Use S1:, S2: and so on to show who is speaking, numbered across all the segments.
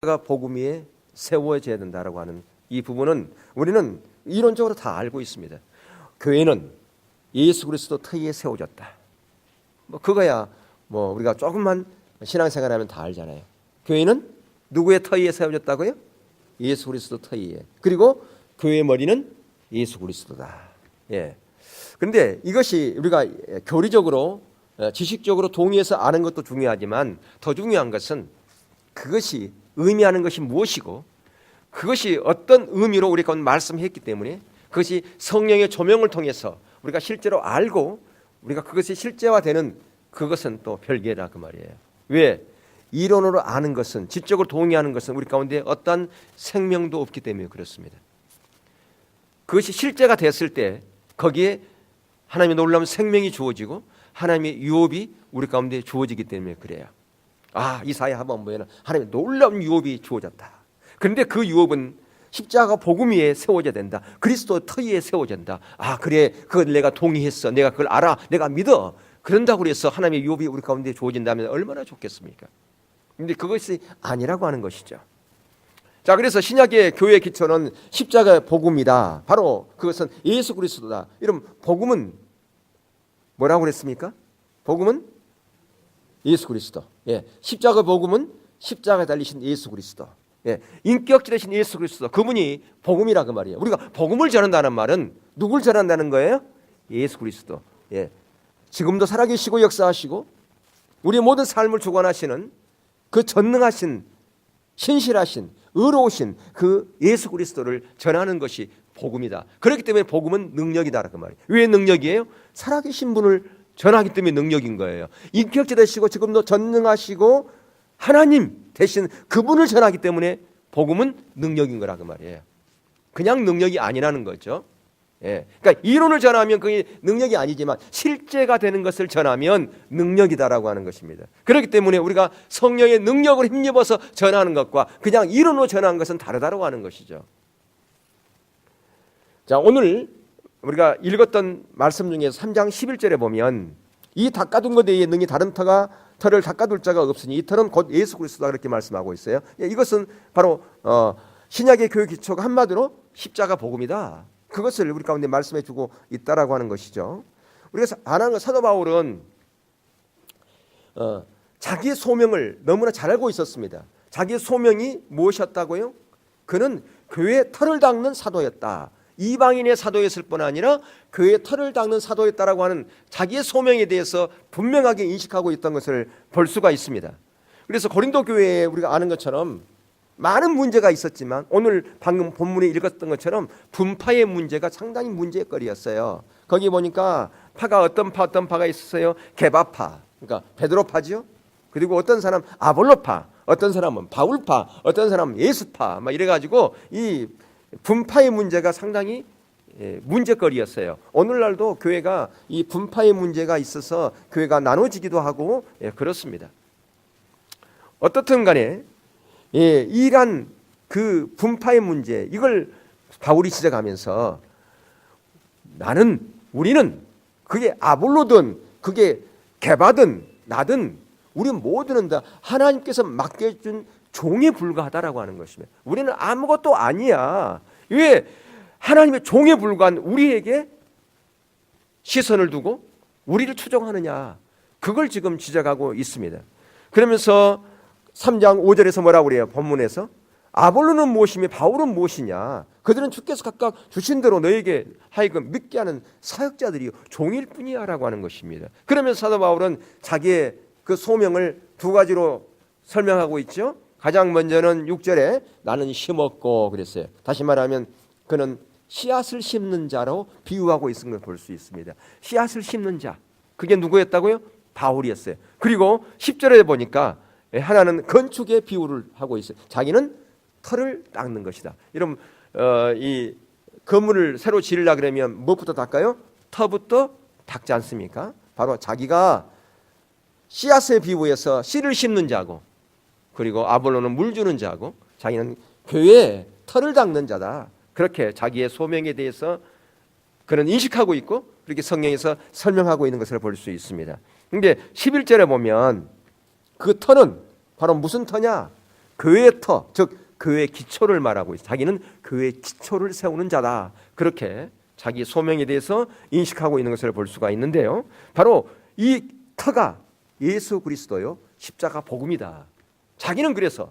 S1: 복음 위에 세워져야 된다라고 하는 이 부분은 우리는 이론적으로 다 알고 있습니다. 교회는 예수 그리스도 터 위에 세워졌다. 그거야 우리가 조금만 신앙생활하면 다 알잖아요. 교회는 누구의 터 위에 세워졌다고요? 예수 그리스도 터 위에. 그리고 교회의 머리는 예수 그리스도다. 예. 그런데 이것이 우리가 교리적으로 지식적으로 동의해서 아는 것도 중요하지만 더 중요한 것은 그것이 의미하는 것이 무엇이고 그것이 어떤 의미로 우리가 말씀했기 때문에 그것이 성령의 조명을 통해서 우리가 실제로 알고 우리가 그것이 실제화되는 그것은 또 별개라 그 말이에요. 왜? 이론으로 아는 것은 지적으로 동의하는 것은 우리 가운데 어떠한 생명도 없기 때문에 그렇습니다. 그것이 실제가 됐을 때 거기에 하나님의 놀라운 생명이 주어지고 하나님의 유업이 우리 가운데 주어지기 때문에 그래요. 이사야 하반부에는 하나님의 놀라운 유업이 주어졌다. 그런데 그 유업은 십자가 복음 위에 세워져야 된다. 그리스도 터 위에 세워진다. 그래, 그걸 내가 동의했어. 내가 그걸 알아. 내가 믿어. 그런다고 해서 하나님의 유업이 우리 가운데 주어진다면 얼마나 좋겠습니까? 그런데 그것이 아니라고 하는 것이죠. 자, 그래서 신약의 교회의 기초는 십자가의 복음이다. 바로 그것은 예수 그리스도다. 이런 복음은 뭐라고 그랬습니까? 복음은 예수 그리스도. 예. 십자가 복음은 십자가에 달리신 예수 그리스도. 예. 인격지되신 예수 그리스도. 그분이 복음이라 그 말이에요. 우리가 복음을 전한다는 말은 누굴 전한다는 거예요? 예수 그리스도. 예. 지금도 살아계시고 역사하시고 우리의 모든 삶을 주관하시는 그 전능하신 신실하신 의로우신 그 예수 그리스도를 전하는 것이 복음이다. 그렇기 때문에 복음은 능력이다 그 말이에요. 왜 능력이에요? 살아계신 분을 전하기 때문에 능력인 거예요. 인격자 되시고 지금도 전능하시고 하나님 대신 그분을 전하기 때문에 복음은 능력인 거라 그 말이에요. 그냥 능력이 아니라는 거죠. 예. 그러니까 이론을 전하면 그게 능력이 아니지만 실제가 되는 것을 전하면 능력이다라고 하는 것입니다. 그렇기 때문에 우리가 성령의 능력을 힘입어서 전하는 것과 그냥 이론으로 전하는 것은 다르다라고 하는 것이죠. 자, 오늘 우리가 읽었던 말씀 중에서 3장 11절에 보면 이 닦아둔 것에 의해 능히 다른 터를 닦아둘 자가 없으니 이 터는 곧 예수 그리스도다 그렇게 말씀하고 있어요. 이것은 바로 신약의 교회 기초가 한마디로 십자가 복음이다. 그것을 우리 가운데 말씀해 주고 있다라고 하는 것이죠. 우리가 아는 사도 바울은 자기의 소명을 너무나 잘 알고 있었습니다. 자기의 소명이 무엇이었다고요? 그는 교회의 터를 닦는 사도였다. 이방인의 사도였을 뿐 아니라 교회의 터를 닦는 사도였다라고 하는 자기의 소명에 대해서 분명하게 인식하고 있던 것을 볼 수가 있습니다. 그래서 고린도 교회에 우리가 아는 것처럼 많은 문제가 있었지만 오늘 방금 본문에 읽었던 것처럼 분파의 문제가 상당히 문제거리였어요. 거기 보니까 파가 어떤 파가 있었어요. 게바파, 그러니까 베드로파지요. 그리고 어떤 사람 아볼로파, 어떤 사람은 바울파, 어떤 사람은 예수파, 이래가지고 이 분파의 문제가 상당히 문제거리였어요. 오늘날도 교회가 이 분파의 문제가 있어서 교회가 나눠지기도 하고 그렇습니다. 어떻든 간에 이란 그 분파의 문제 이걸 바울이 지적하면서 우리는 그게 아볼로든 그게 게바든 나든 우리 모두는 다 하나님께서 맡겨준 종에 불과하다라고 하는 것입니다. 우리는 아무것도 아니야. 왜 하나님의 종에 불과한 우리에게 시선을 두고 우리를 추종하느냐. 그걸 지금 지적하고 있습니다. 그러면서 3장 5절에서 뭐라고 그래요? 본문에서 아볼로는 무엇이며 바울은 무엇이냐. 그들은 주께서 각각 주신 대로 너에게 하여금 믿게 하는 사역자들이 종일 뿐이야 라고 하는 것입니다. 그러면서 사도 바울은 자기의 그 소명을 두 가지로 설명하고 있죠. 가장 먼저는 6절에 나는 심었고 그랬어요. 다시 말하면 그는 씨앗을 심는 자로 비유하고 있는 걸 볼 수 있습니다. 씨앗을 심는 자. 그게 누구였다고요? 바울이었어요. 그리고 10절에 보니까 하나는 건축의 비유를 하고 있어요. 자기는 터를 닦는 것이다. 이런 이 건물을 새로 지으려 그러면 무엇부터 닦아요? 터부터 닦지 않습니까? 바로 자기가 씨앗의 비유에서 씨를 심는 자고 그리고 아볼로는 물 주는 자고 자기는 교회에 터를 닦는 자다. 그렇게 자기의 소명에 대해서 그는 인식하고 있고 그렇게 성경에서 설명하고 있는 것을 볼 수 있습니다. 그런데 11절에 보면 그 터는 바로 무슨 터냐? 교회의 터, 즉 교회의 기초를 말하고 있어요. 자기는 교회의 기초를 세우는 자다. 그렇게 자기 소명에 대해서 인식하고 있는 것을 볼 수가 있는데요. 바로 이 터가 예수 그리스도요, 십자가 복음이다. 자기는 그래서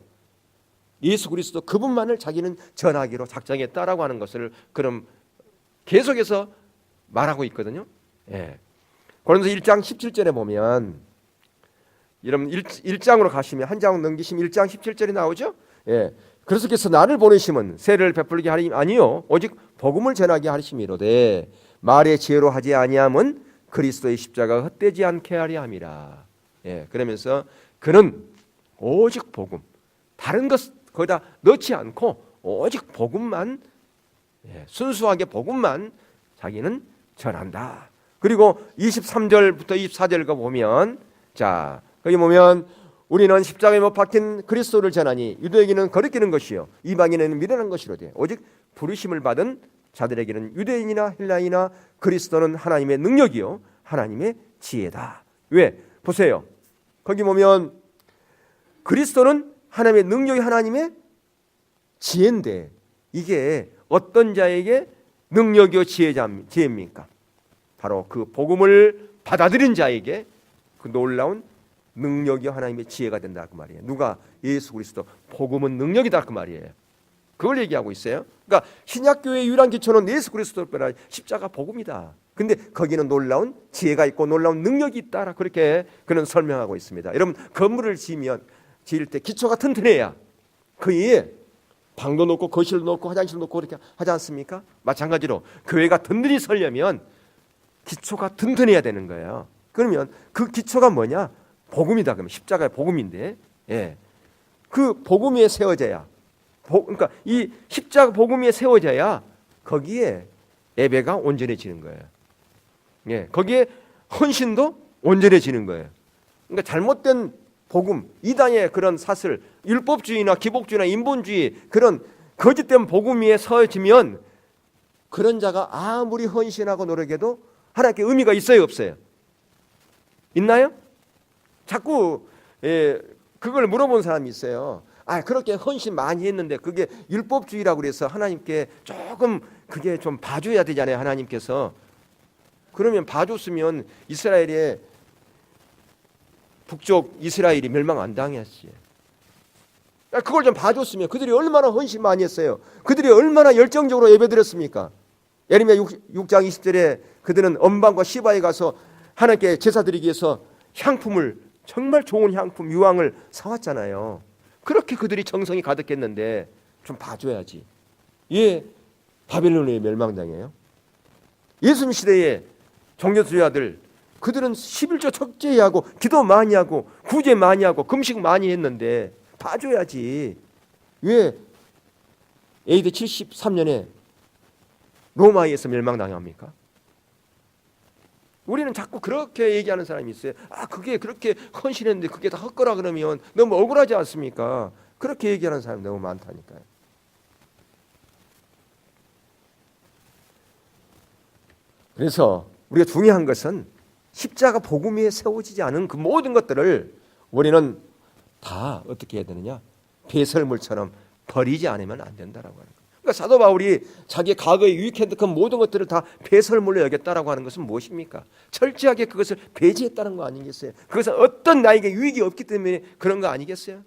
S1: 예수 그리스도 그분만을 자기는 전하기로 작정했다라고 하는 것을 그럼 계속해서 말하고 있거든요. 예. 고린도서 1장 17절에 보면, 여러분 1장으로 가시면 한 장 넘기시면 1장 17절이 나오죠. 예. 그래서 나를 보내심은 세례를 베풀게 하리 아니요 오직 복음을 전하게 하심이로되 말의 지혜로 하지 아니함은 그리스도의 십자가가 헛되지 않게 하려 함이라. 예. 그러면서 그는 오직 복음, 다른 것 거기다 넣지 않고 오직 복음만, 예, 순수하게 복음만 자기는 전한다. 그리고 23절부터 24절과 보면, 자 거기 보면 우리는 십자가에 못 박힌 그리스도를 전하니 유대인에게는 거리끼는 것이요 이방인에게는 미련한 것이로되 오직 부르심을 받은 자들에게는 유대인이나 헬라인이나 그리스도는 하나님의 능력이요 하나님의 지혜다. 왜? 보세요. 거기 보면 그리스도는 하나님의 능력이 하나님의 지혜인데, 이게 어떤 자에게 능력이요 지혜입니까? 바로 그 복음을 받아들인 자에게 그 놀라운 능력이 하나님의 지혜가 된다 그 말이에요. 누가? 예수 그리스도. 복음은 능력이다 그 말이에요. 그걸 얘기하고 있어요. 그러니까 신약교회의 유일한 기초는 예수 그리스도뿐만 아니라 십자가 복음이다. 근데 거기는 놀라운 지혜가 있고 놀라운 능력이 있다, 그렇게 그는 설명하고 있습니다. 여러분 건물을 지을 때 기초가 튼튼해야 그 위에 방도 놓고 거실도 놓고 화장실도 놓고 그렇게 하지 않습니까? 마찬가지로 교회가 든든히 서려면 기초가 튼튼해야 되는 거예요. 그러면 그 기초가 뭐냐? 복음이다. 그러면 십자가의 복음인데, 예, 그 복음 위에 세워져야, 그러니까 이 십자가 복음 위에 세워져야 거기에 예배가 온전해지는 거예요. 예, 거기에 헌신도 온전해지는 거예요. 그러니까 잘못된 복음, 이단의 그런 사슬, 율법주의나 기복주의나 인본주의 그런 거짓된 복음 위에 서지면 그런 자가 아무리 헌신하고 노력해도 하나님께 의미가 있어요, 없어요? 있나요? 자꾸 그걸 물어본 사람이 있어요. 아, 그렇게 헌신 많이 했는데 그게 율법주의라고 그래서 하나님께 조금 그게 좀 봐줘야 되잖아요, 하나님께서. 그러면 봐줬으면 이스라엘의 북쪽 이스라엘이 멸망 안 당했지. 그걸 좀 봐줬으면, 그들이 얼마나 헌신 많이 했어요. 그들이 얼마나 열정적으로 예배드렸습니까? 예레미야 6장 20절에 그들은 언방과 시바에 가서 하나님께 제사 드리기 위해서 향품을, 정말 좋은 향품 유황을 사왔잖아요. 그렇게 그들이 정성이 가득했는데 좀 봐줘야지. 예, 바벨론에 멸망당해요. 예수님 시대에 종교주의자들, 그들은 11조 척제하고 기도 많이 하고 구제 많이 하고 금식 많이 했는데 봐줘야지. 왜 AD 73년에 로마에서 멸망당합니까? 우리는 자꾸 그렇게 얘기하는 사람이 있어요. 아, 그게 그렇게 헌신했는데 그게 다 헛거라 그러면 너무 억울하지 않습니까? 그렇게 얘기하는 사람이 너무 많다니까요. 그래서 우리가 중요한 것은 십자가 복음 위에 세워지지 않은 그 모든 것들을 우리는 다 어떻게 해야 되느냐? 배설물처럼 버리지 않으면 안 된다라고 하는 거예요. 그러니까 사도 바울이 자기 과거에 유익했던 그 모든 것들을 다 배설물로 여겼다라고 하는 것은 무엇입니까? 철저하게 그것을 배제했다는 거 아니겠어요? 그것은 어떤 나에게 유익이 없기 때문에 그런 거 아니겠어요?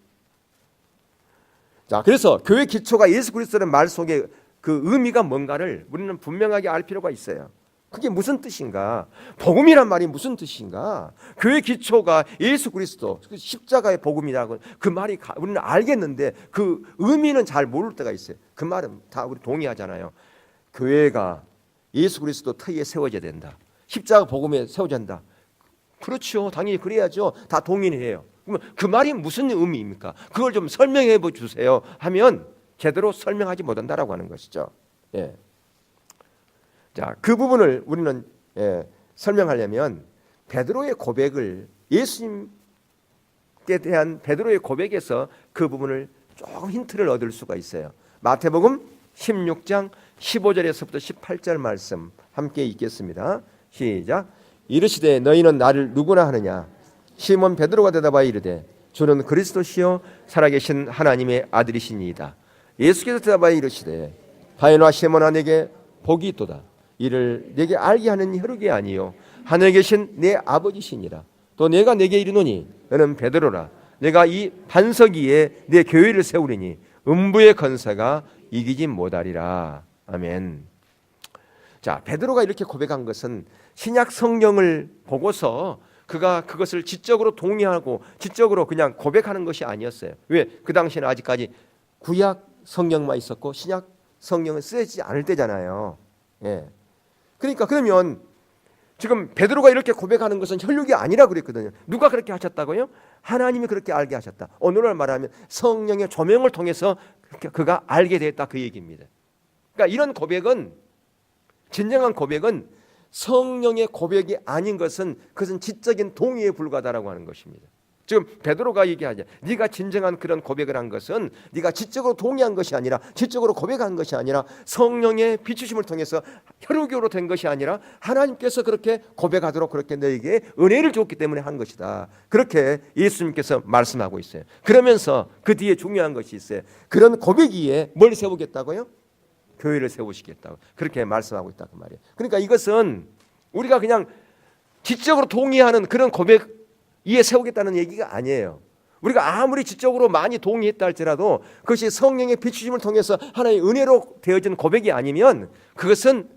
S1: 자, 그래서 교회 기초가 예수 그리스도라는 말 속에 그 의미가 뭔가를 우리는 분명하게 알 필요가 있어요. 그게 무슨 뜻인가? 복음이란 말이 무슨 뜻인가? 교회 기초가 예수 그리스도, 십자가의 복음이라고 그 말이 우리는 알겠는데 그 의미는 잘 모를 때가 있어요. 그 말은 다 우리 동의하잖아요. 교회가 예수 그리스도 터위에 세워져야 된다. 십자가 복음에 세워져야 한다. 그렇죠. 당연히 그래야죠. 다 동의해요. 그러면 그 말이 무슨 의미입니까? 그걸 좀 설명해 주세요 하면 제대로 설명하지 못한다라고 하는 것이죠. 예. 자, 그 부분을 우리는 설명하려면 베드로의 고백을, 예수님께 대한 베드로의 고백에서 그 부분을 조금 힌트를 얻을 수가 있어요. 마태복음 16장 15절에서부터 18절 말씀 함께 읽겠습니다. 시작. 이르시되 너희는 나를 누구나 하느냐? 시몬 베드로가 대답하여 이르되 주는 그리스도시요 살아계신 하나님의 아들이시니이다. 예수께서 대답하여 이르시되 바요나 시몬아 내게 복이 있도다. 이를 내게 알게 하는 혈육이 아니요 하늘에 계신 내 아버지시니라. 또 내가 내게 이르노니 너는 베드로라. 내가 이 반석 위에 내 교회를 세우리니 음부의 권세가 이기지 못하리라. 아멘. 자, 베드로가 이렇게 고백한 것은 신약 성경을 보고서 그가 그것을 지적으로 동의하고 지적으로 그냥 고백하는 것이 아니었어요. 왜? 그 당시에는 아직까지 구약 성경만 있었고 신약 성경은 쓰여지지 않을 때잖아요. 예. 그러니까 그러면 지금 베드로가 이렇게 고백하는 것은 혈육이 아니라 그랬거든요. 누가 그렇게 하셨다고요? 하나님이 그렇게 알게 하셨다. 오늘날 말하면 성령의 조명을 통해서 그가 알게 됐다 그 얘기입니다. 그러니까 이런 고백은 진정한 고백은 성령의 고백이 아닌 것은 그것은 지적인 동의에 불과하다라고 하는 것입니다. 지금 베드로가 얘기하죠. 네가 진정한 그런 고백을 한 것은 네가 지적으로 동의한 것이 아니라 지적으로 고백한 것이 아니라 성령의 비추심을 통해서 혈육으로 된 것이 아니라 하나님께서 그렇게 고백하도록 그렇게 너에게 은혜를 줬기 때문에 한 것이다. 그렇게 예수님께서 말씀하고 있어요. 그러면서 그 뒤에 중요한 것이 있어요. 그런 고백 위에 뭘 세우겠다고요? 교회를 세우시겠다고 그렇게 말씀하고 있다 그 말이에요. 그러니까 이것은 우리가 그냥 지적으로 동의하는 그런 고백 위에 세우겠다는 얘기가 아니에요. 우리가 아무리 지적으로 많이 동의했다 할지라도 그것이 성령의 비추심을 통해서 하나의 은혜로 되어진 고백이 아니면 그것은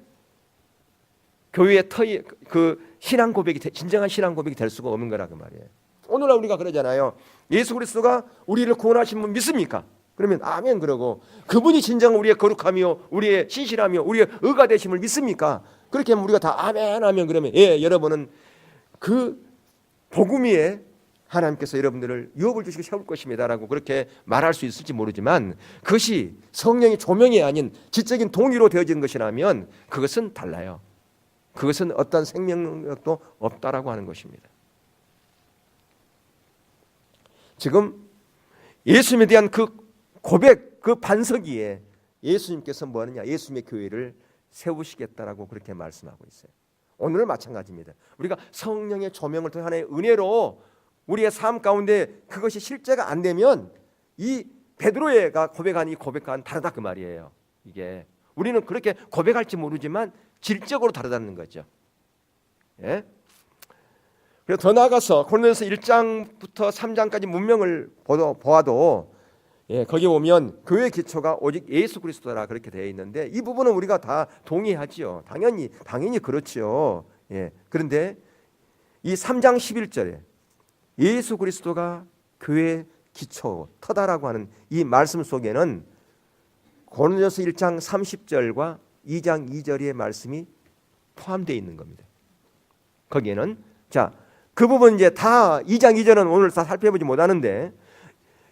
S1: 교회의 터이 그 신앙 고백이 진정한 신앙 고백이 될 수가 없는 거라 그 말이에요. 오늘날 우리가 그러잖아요. 예수 그리스도가 우리를 구원하신 분 믿습니까? 그러면 아멘 그러고 그분이 진정 우리의 거룩함이요 우리의 신실함이요 우리의 의가 되심을 믿습니까? 그렇게 하면 우리가 다 아멘 하면 그러면 예 여러분은 그 복음 위에 하나님께서 여러분들을 유업을 주시고 세울 것입니다라고 그렇게 말할 수 있을지 모르지만 그것이 성령의 조명이 아닌 지적인 동의로 되어진 것이라면 그것은 달라요. 그것은 어떤 생명력도 없다라고 하는 것입니다. 지금 예수님에 대한 그 고백, 그 반석 위에 예수님께서 뭐 하느냐? 예수님의 교회를 세우시겠다라고 그렇게 말씀하고 있어요. 오늘은 마찬가지입니다. 우리가 성령의 조명을 통해 하나의 은혜로 우리의 삶 가운데 그것이 실제가 안 되면 이 베드로가 고백한 이 고백과는 다르다 그 말이에요. 이게 우리는 그렇게 고백할지 모르지만 질적으로 다르다는 거죠. 예? 그래서 더 나아가서 고린도전서 1장부터 3장까지 문명을 보아도 예, 거기 보면 교회 기초가 오직 예수 그리스도라 그렇게 되어 있는데 이 부분은 우리가 다 동의하지요. 당연히 그렇지요. 예, 그런데 이 3장 11절에 예수 그리스도가 교회 기초 터다라고 하는 이 말씀 속에는 고린도전서 1장 30절과 2장 2절의 말씀이 포함되어 있는 겁니다. 거기에는 자, 그 부분 이제 다 2장 2절은 오늘 다 살펴보지 못하는데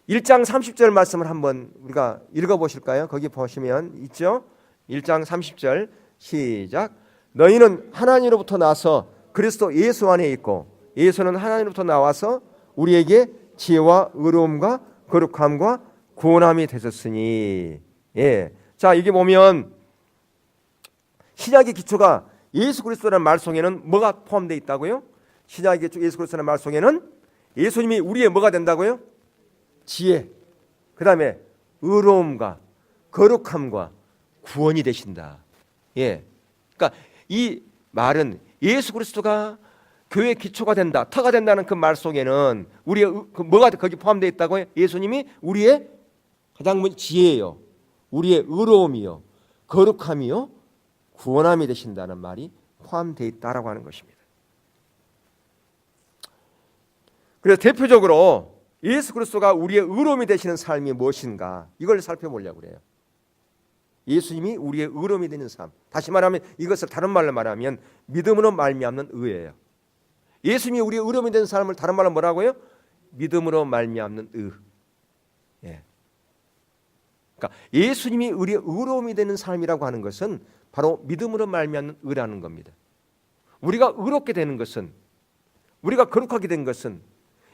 S1: 1장 30절 말씀을 한번 우리가 읽어보실까요? 거기 보시면 있죠. 1장 30절 시작. 너희는 하나님으로부터 나서 그리스도 예수 안에 있고 예수는 하나님으로부터 나와서 우리에게 지혜와 의로움과 거룩함과 구원함이 되셨으니. 예. 자, 이게 보면 신약의 기초가 예수 그리스도라는 말 속에는 뭐가 포함되어 있다고요? 신약의 기초 예수 그리스도라는 말 속에는 예수님이 우리의 뭐가 된다고요? 지혜, 그 다음에 의로움과 거룩함과 구원이 되신다. 예, 그러니까 이 말은 예수 그리스도가 교회의 기초가 된다, 터가 된다는 그 말 속에는 우리의 뭐가 거기 포함되어 있다고요? 예수님이 우리의 가장 지혜요, 우리의 의로움이요, 거룩함이요, 구원함이 되신다는 말이 포함되어 있다라고 하는 것입니다. 그래서 대표적으로 예수 그리스도가 우리의 의로움이 되시는 삶이 무엇인가 이걸 살펴보려고 그래요. 예수님이 우리의 의로움이 되는 삶. 다시 말하면 이것을 다른 말로 말하면 믿음으로 말미암는 의예요. 예수님이 우리의 의로움이 되는 삶을 다른 말로 뭐라고요? 믿음으로 말미암는 의. 예. 그러니까 예수님이 우리의 의로움이 되는 삶이라고 하는 것은 바로 믿음으로 말미암는 의라는 겁니다. 우리가 의롭게 되는 것은 우리가 거룩하게 된 것은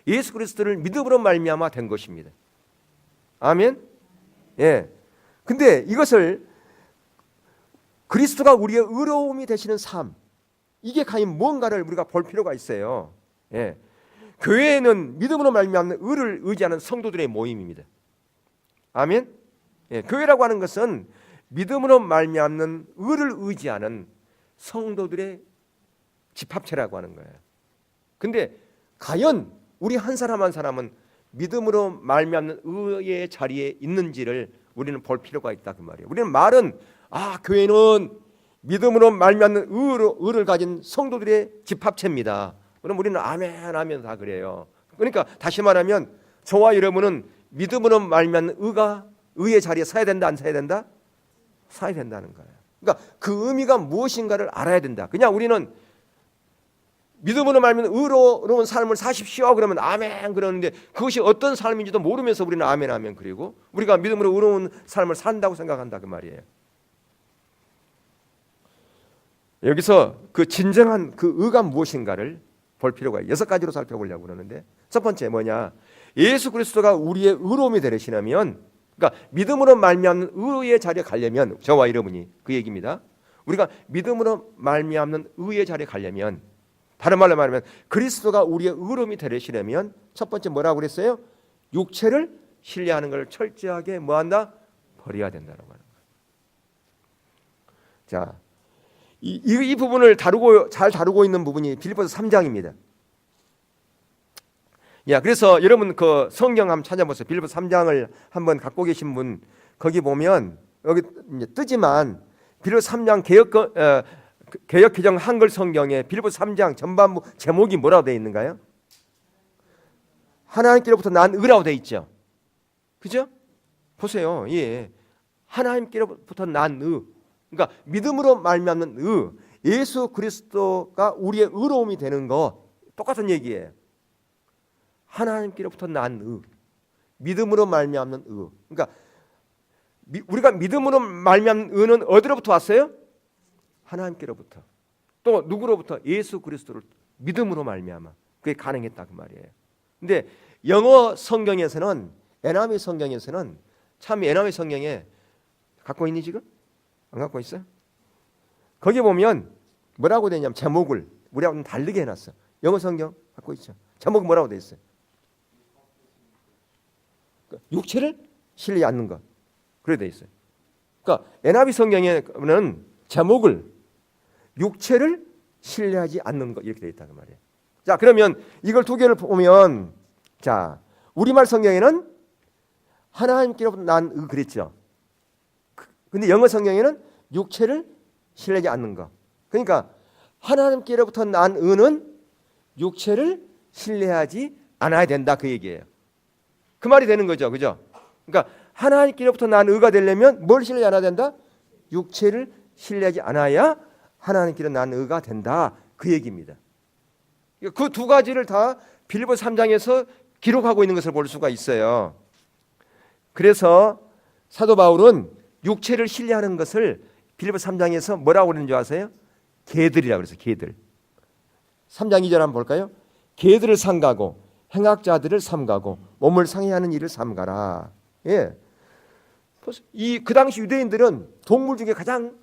S1: 예수 그리스도를 믿음으로 말미암아 된 것입니다. 아멘. 예. 근데 이것을 그리스도가 우리의 의로움이 되시는 삶, 이게 과연 무언가를 우리가 볼 필요가 있어요. 예. 교회는 믿음으로 말미암는 의를 의지하는 성도들의 모임입니다. 아멘. 예, 교회라고 하는 것은 믿음으로 말미암는 의를 의지하는 성도들의 집합체라고 하는 거예요. 근데 과연 우리 한 사람 한 사람은 믿음으로 말미암는 의의 자리에 있는지를 우리는 볼 필요가 있다 그 말이에요. 우리는 말은 교회는 믿음으로 말미암는 의를 가진 성도들의 집합체입니다. 그럼 우리는 아멘 하면 다 그래요. 그러니까 다시 말하면 저와 여러분은 믿음으로 말미암는 의의 자리에 서야 된다 안 서야 된다? 서야 된다는 거예요. 그러니까 그 의미가 무엇인가를 알아야 된다. 그냥 우리는 믿음으로 말미암는 의로운 삶을 사십시오 그러면 아멘 그러는데 그것이 어떤 삶인지도 모르면서 우리는 아멘 하면 그리고 우리가 믿음으로 의로운 삶을 산다고 생각한다 그 말이에요. 여기서 그 진정한 그 의가 무엇인가를 볼 필요가 6가지로 살펴보려고 그러는데 첫 번째 뭐냐? 예수 그리스도가 우리의 의로움이 되시려면 그러니까 믿음으로 말미암는 의의 자리에 가려면 저와 여러분이 그 얘기입니다. 우리가 믿음으로 말미암는 의의 자리에 가려면 다른 말로 말하면 그리스도가 우리의 의로움이 되시려면 첫 번째 뭐라고 그랬어요? 육체를 신뢰하는 걸 철저하게 뭐한다? 버려야 된다고 하는 거예요. 자, 이 부분을 잘 다루고 있는 부분이 빌립보서 3장입니다. 야, 그래서 여러분 그 성경 한번 찾아보세요. 빌립보서 3장을 한번 갖고 계신 분 거기 보면 여기 이제 뜨지만 빌립보서 3장 개역 개정 한글 성경에 빌립보서 3장 전반부 제목이 뭐라고 되어 있는가요? 하나님께로부터 난 의라고 되어 있죠. 그죠? 보세요. 예. 하나님께로부터 난 의. 그러니까 믿음으로 말미암는 의. 예수 그리스도가 우리의 의로움이 되는 거 똑같은 얘기예요. 하나님께로부터 난 의. 믿음으로 말미암는 의. 그러니까 우리가 믿음으로 말미암는 의는 어디로부터 왔어요? 하나님께로부터. 또 누구로부터? 예수 그리스도를 믿음으로 말미암아. 그게 가능했다 그 말이에요. 근데 영어 성경에서는 NIV 성경에서는 참 NIV 성경에 갖고 있니 지금? 안 갖고 있어? 거기 보면 뭐라고 되냐면 제목을 우리하고 좀 다르게 해놨어. 영어 성경 갖고 있죠. 제목 뭐라고 돼 있어요? 육체를 신뢰하지 않는 것. 그래 돼 있어요. 그러니까 NIV 성경에는 제목을 육체를 신뢰하지 않는 것 이렇게 돼 있다는 말이에요. 자, 그러면 이걸 두 개를 보면 자, 우리말 성경에는 하나님께로부터 난 의 그랬죠. 근데 영어 성경에는 육체를 신뢰하지 않는 것. 그러니까 하나님께로부터 난 의는 육체를 신뢰하지 않아야 된다 그 얘기예요. 그 말이 되는 거죠. 그죠? 그러니까 하나님께로부터 난 의가 되려면 뭘 신뢰하지 않아야 된다? 육체를 신뢰하지 않아야 하나님께로 난 의가 된다 그 얘기입니다. 그 두 가지를 다 빌립보서 3장에서 기록하고 있는 것을 볼 수가 있어요. 그래서 사도 바울은 육체를 신뢰하는 것을 빌립보서 3장에서 뭐라고 그러는 줄 아세요? 개들이라고 그래서 개들. 3장 2절 한번 볼까요? 개들을 삼가고 행악자들을 삼가고 몸을 상해하는 일을 삼가라. 예. 그 당시 유대인들은 동물 중에 가장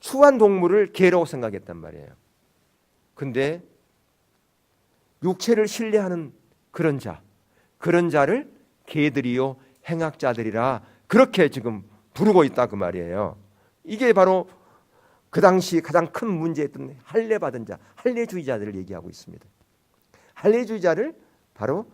S1: 추한 동물을 개라고 생각했단 말이에요. 근데 육체를 신뢰하는 그런 자를 개들이요 행악자들이라 그렇게 지금 부르고 있다 그 말이에요. 이게 바로 그 당시 가장 큰 문제였던 할례받은 자, 할례주의자들을 얘기하고 있습니다. 할례주의자를 바로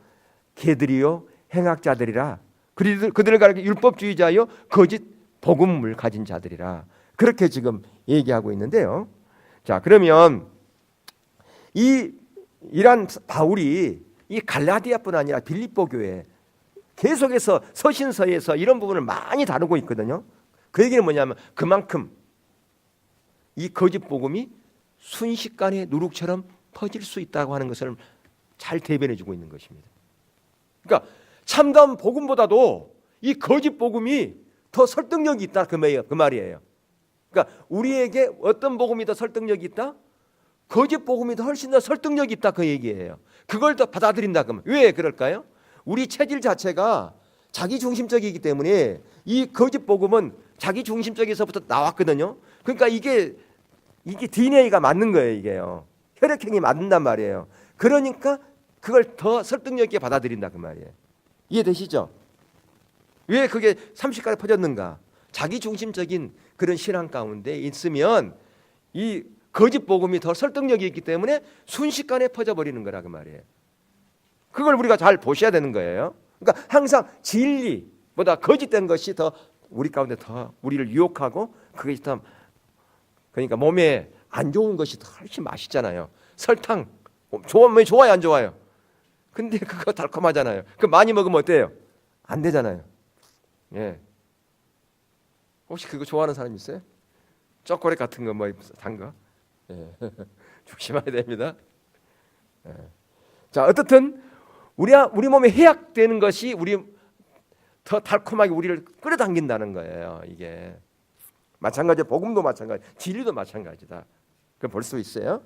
S1: 개들이요 행악자들이라 그들을 가리켜 율법주의자요 거짓 복음을 가진 자들이라 그렇게 지금 얘기하고 있는데요. 자, 그러면 이란 바울이 이 갈라디아뿐 아니라 빌립보 교회 계속해서 서신서에서 이런 부분을 많이 다루고 있거든요. 그 얘기는 뭐냐면 그만큼 이 거짓 복음이 순식간에 누룩처럼 퍼질 수 있다고 하는 것을 잘 대변해 주고 있는 것입니다. 그러니까 참다운 복음보다도 이 거짓 복음이 더 설득력이 있다 그 말이에요. 그러니까 우리에게 어떤 복음이 더 설득력이 있다? 거짓 복음이 더 훨씬 더 설득력이 있다 그 얘기예요. 그걸 더 받아들인다 그러면 왜 그럴까요? 우리 체질 자체가 자기 중심적이기 때문에 이 거짓 복음은 자기 중심적에서부터 나왔거든요. 그러니까 이게 DNA가 맞는 거예요, 이게요. 혈액형이 맞는단 말이에요. 그러니까 그걸 더 설득력 있게 받아들인다 그 말이에요. 이해되시죠? 왜 그게 30가지 퍼졌는가? 자기 중심적인 그런 신앙 가운데 있으면 이 거짓 복음이 더 설득력이 있기 때문에 순식간에 퍼져버리는 거라 그 말이에요. 그걸 우리가 잘 보셔야 되는 거예요. 그러니까 항상 진리보다 거짓된 것이 더 우리 가운데 더 우리를 유혹하고 그것이 더 그러니까 몸에 안 좋은 것이 더 훨씬 맛있잖아요. 설탕 좋아요 안 좋아요? 근데 그거 달콤하잖아요. 그 많이 먹으면 어때요? 안 되잖아요. 예. 혹시 그거 좋아하는 사람 있어요? 초콜릿 같은 거 뭐 단 거? 예. 조심해야 됩니다. 예. 자 어떻든 우리 몸에 해악되는 것이 우리 더 달콤하게 우리를 끌어당긴다는 거예요. 이게 마찬가지, 복음도 마찬가지, 진리도 마찬가지다. 그걸 볼 수 있어요.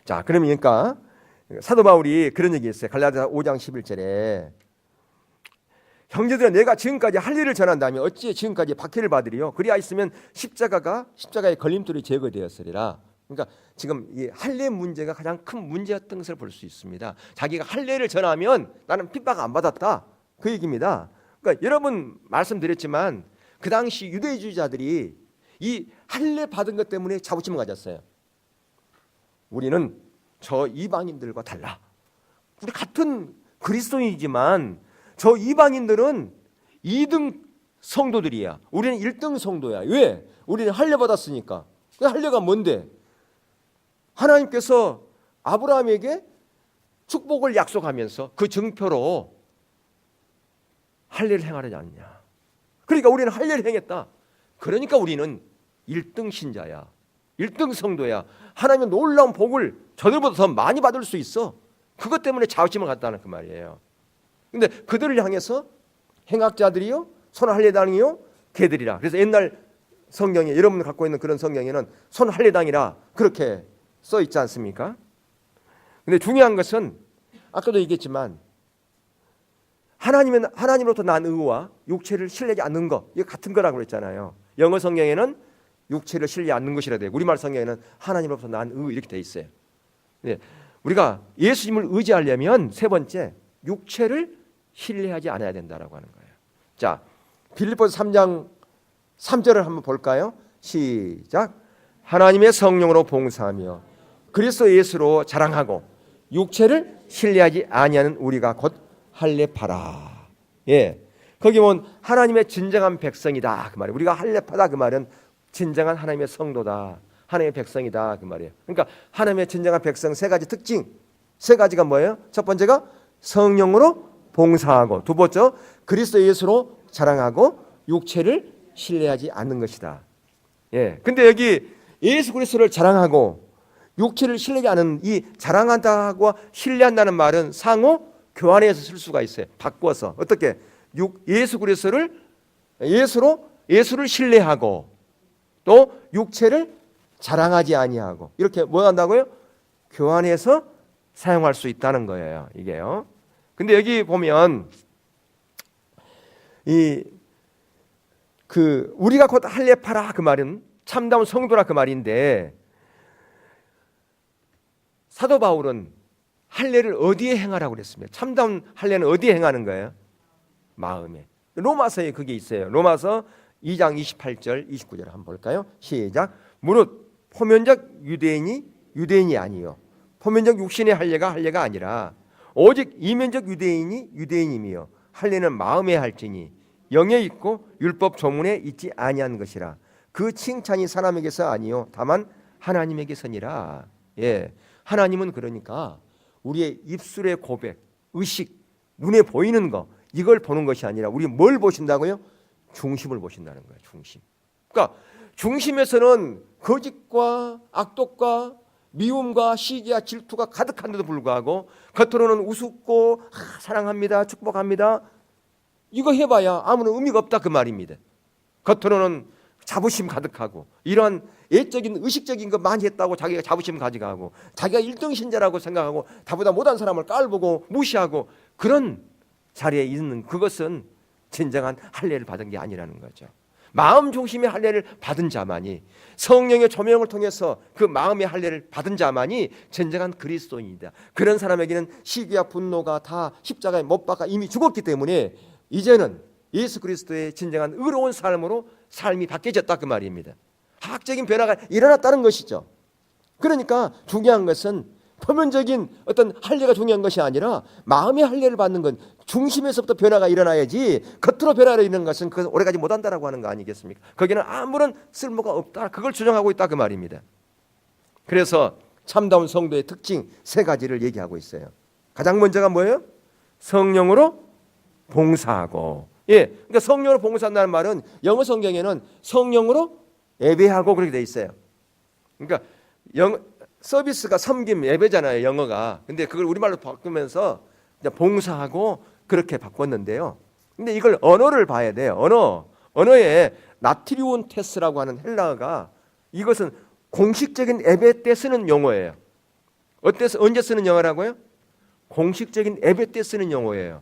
S1: 자, 그러니까 사도 바울이 그런 얘기했어요. 갈라디아 5장 11절에 형제들아 내가 지금까지 할 일을 전한다면 어찌 지금까지 박해를 받으리요? 그리하 있으면 십자가의 걸림돌이 제거되었으리라. 그러니까 지금 이 할례 문제가 가장 큰 문제였던 것을 볼 수 있습니다. 자기가 할례를 전하면 나는 핍박 안 받았다. 그 얘기입니다. 그러니까 여러분 말씀드렸지만 그 당시 유대주의자들이 이 할례 받은 것 때문에 자부심을 가졌어요. 우리는 저 이방인들과 달라. 우리 같은 그리스도인이지만 저 이방인들은 2등 성도들이야. 우리는 1등 성도야. 왜? 우리는 할례 받았으니까. 그 할례가 뭔데? 하나님께서 아브라함에게 축복을 약속하면서 그 증표로 할례를 행하려지 않냐. 그러니까 우리는 할례를 행했다. 그러니까 우리는 1등 신자야. 1등 성도야. 하나님의 놀라운 복을 저들보다 더 많이 받을 수 있어. 그것 때문에 자부심을 갖다는 그 말이에요. 근데 그들을 향해서 행악자들이요, 손할례당이요, 개들이라. 그래서 옛날 성경에 여러분 갖고 있는 그런 성경에는 손할례당이라 그렇게 써 있지 않습니까? 근데 중요한 것은 아까도 얘기했지만 하나님으로부터 난 의와 육체를 신뢰하지 않는 것, 이거 같은 거라고 그랬잖아요. 영어 성경에는 육체를 신뢰하지 않는 것이라 돼요. 우리말 성경에는 하나님으로부터 난 의 이렇게 돼 있어요. 네. 우리가 예수님을 의지하려면 세 번째 육체를 신뢰하지 않아야 된다라고 하는 거예요. 자, 빌립보서 3장 3절을 한번 볼까요? 시작. 하나님의 성령으로 봉사하며 그리스도 예수로 자랑하고 육체를 신뢰하지 아니하는 우리가 곧 할례파라. 예, 거기 보면 하나님의 진정한 백성이다 그 말이에요. 우리가 할례파다 그 말은 진정한 하나님의 성도다, 하나님의 백성이다 그 말이에요. 그러니까 하나님의 진정한 백성 세 가지 특징, 세 가지가 뭐예요? 첫 번째가 성령으로 봉사하고, 두 번째 그리스도 예수로 자랑하고 육체를 신뢰하지 않는 것이다. 예, 근데 여기 예수 그리스도를 자랑하고 육체를 신뢰하지 않는 이 자랑한다고 신뢰한다는 말은 상호 교환해서 쓸 수가 있어요. 바꿔서 어떻게 예수 그리스도를 예수를 신뢰하고 또 육체를 자랑하지 아니하고 이렇게 뭐 한다고요? 교환해서 사용할 수 있다는 거예요. 이게요. 근데 여기 보면 우리가 곧 할례파라 그 말은 참다운 성도라 그 말인데 사도 바울은 할례를 어디에 행하라고 그랬습니까? 참다운 할례는 어디에 행하는 거예요? 마음에. 로마서에 그게 있어요. 로마서 2장 28절 29절 한번 볼까요? 시작. 무릇 표면적 유대인이 아니요 표면적 육신의 할례가 할례가 아니라 오직 이면적 유대인이 유대인이며 할례는 마음에 할지니 영에 있고 율법 조문에 있지 아니한 것이라. 그 칭찬이 사람에게서 아니요 다만 하나님에게서니라. 예, 하나님은 그러니까 우리의 입술의 고백, 의식, 눈에 보이는 거 이걸 보는 것이 아니라 우리 뭘 보신다고요? 중심을 보신다는 거예요. 중심. 그러니까 중심에서는 거짓과 악독과 미움과 시기와 질투가 가득한데도 불구하고 겉으로는 우습고 사랑합니다, 축복합니다. 이거 해봐야 아무런 의미가 없다 그 말입니다. 겉으로는 자부심 가득하고 이런 애적인 의식적인 거 많이 했다고 자기가 자부심 가져가고 자기가 1등 신자라고 생각하고 나보다 못한 사람을 깔보고 무시하고 그런 자리에 있는 그것은 진정한 할례를 받은 게 아니라는 거죠. 마음 중심의 할례를 받은 자만이, 성령의 조명을 통해서 그 마음의 할례를 받은 자만이 진정한 그리스도인이다. 그런 사람에게는 시기와 분노가 다 십자가에 못 박아 이미 죽었기 때문에 이제는 예수 그리스도의 진정한 의로운 삶으로 삶이 바뀌어졌다 그 말입니다. 학적인 변화가 일어났다는 것이죠. 그러니까 중요한 것은 표면적인 어떤 할례가 중요한 것이 아니라 마음의 할례를 받는 건 중심에서부터 변화가 일어나야지, 겉으로 변화를 이루는 것은 그것은 오래가지 못한다라고 하는 거 아니겠습니까? 거기는 아무런 쓸모가 없다, 그걸 주장하고 있다 그 말입니다. 그래서 참다운 성도의 특징 세 가지를 얘기하고 있어요. 가장 먼저가 뭐예요? 성령으로 봉사하고. 예, 그러니까 성령으로 봉사한다는 말은 영어 성경에는 성령으로 예배하고 그렇게 돼 있어요. 그러니까 서비스가 섬김, 예배잖아요, 영어가. 근데 그걸 우리말로 바꾸면서 봉사하고 그렇게 바꿨는데요. 근데 이걸 언어를 봐야 돼요. 언어에 나트리온 테스라고 하는 헬라어가, 이것은 공식적인 예배 때 쓰는 용어예요. 언제 쓰는 영어라고요? 공식적인 예배 때 쓰는 용어예요.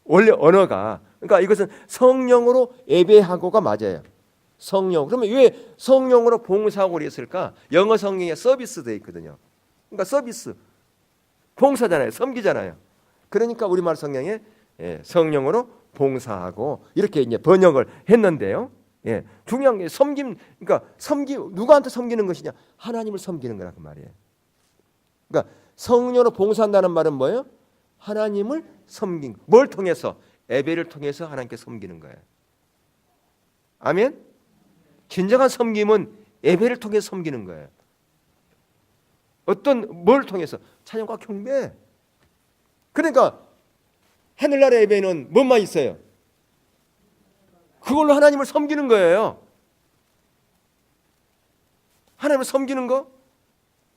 S1: 원래 언어가. 그러니까 이것은 성령으로 예배하고가 맞아요. 성령. 그러면 왜 성령으로 봉사하고 그랬을까? 영어 성경에 서비스 되어 있거든요. 그러니까 서비스, 봉사잖아요, 섬기잖아요. 그러니까 우리말 성경에 성령으로 봉사하고 이렇게 이제 번역을 했는데요. 예, 중요한 게 섬김. 그러니까 누구한테 섬기는 것이냐? 하나님을 섬기는 거라 그 말이에요. 그러니까 성령으로 봉사한다는 말은 뭐예요? 하나님을 섬긴. 뭘 통해서? 예배를 통해서 하나님께 섬기는 거예요. 아멘. 진정한 섬김은 예배를 통해서 섬기는 거예요. 뭘 통해서? 찬양과 경배. 그러니까 하늘나라 예배는 뭐만 있어요? 그걸로 하나님을 섬기는 거예요. 하나님을 섬기는 거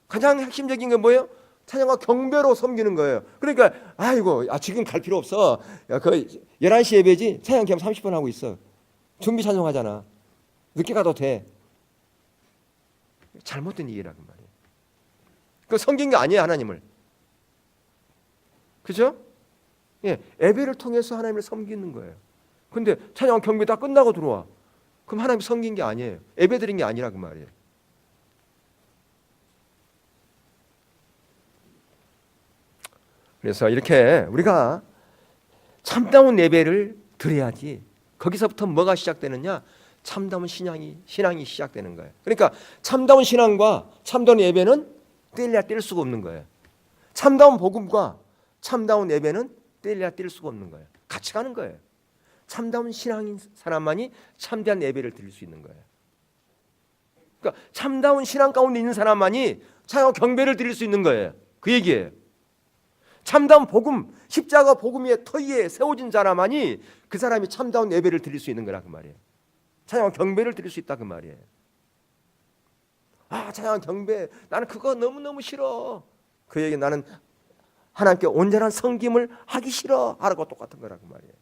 S1: 가장 핵심적인 게 뭐예요? 찬양과 경배로 섬기는 거예요. 그러니까 지금 갈 필요 없어. 그 11시 예배지. 찬양 그냥 30분 하고 있어. 준비 찬송하잖아. 늦게 가도 돼. 잘못된 얘기라고 말이에요. 그 섬긴 게 아니에요, 하나님을. 그죠? 예, 예배를 통해서 하나님을 섬기는 거예요. 근데 찬양 경배 다 끝나고 들어와. 그럼 하나님 섬긴 게 아니에요. 예배 드린 게 아니라 그 말이에요. 그래서 이렇게 우리가 참다운 예배를 드려야지. 거기서부터 뭐가 시작되느냐? 참다운 신앙이 시작되는 거예요. 그러니까 참다운 신앙과 참다운 예배는 떼려야 뗄 수가 없는 거예요. 참다운 복음과 참다운 예배는 떼려야 뗄 수가 없는 거예요. 같이 가는 거예요. 참다운 신앙인 사람만이 참대한 예배를 드릴 수 있는 거예요. 그러니까 참다운 신앙 가운데 있는 사람만이 찬양 경배를 드릴 수 있는 거예요. 그 얘기예요. 참다운 복음, 십자가 복음 위에 터 위에 세워진 자라만이 그 사람이 참다운 예배를 드릴 수 있는 거라 그 말이에요. 찬양 경배를 드릴 수 있다 그 말이에요. 찬양 경배, 나는 그거 너무너무 싫어. 그 얘기, 나는 하나님께 온전한 섬김을 하기 싫어 하라고 똑같은 거라 그 말이에요.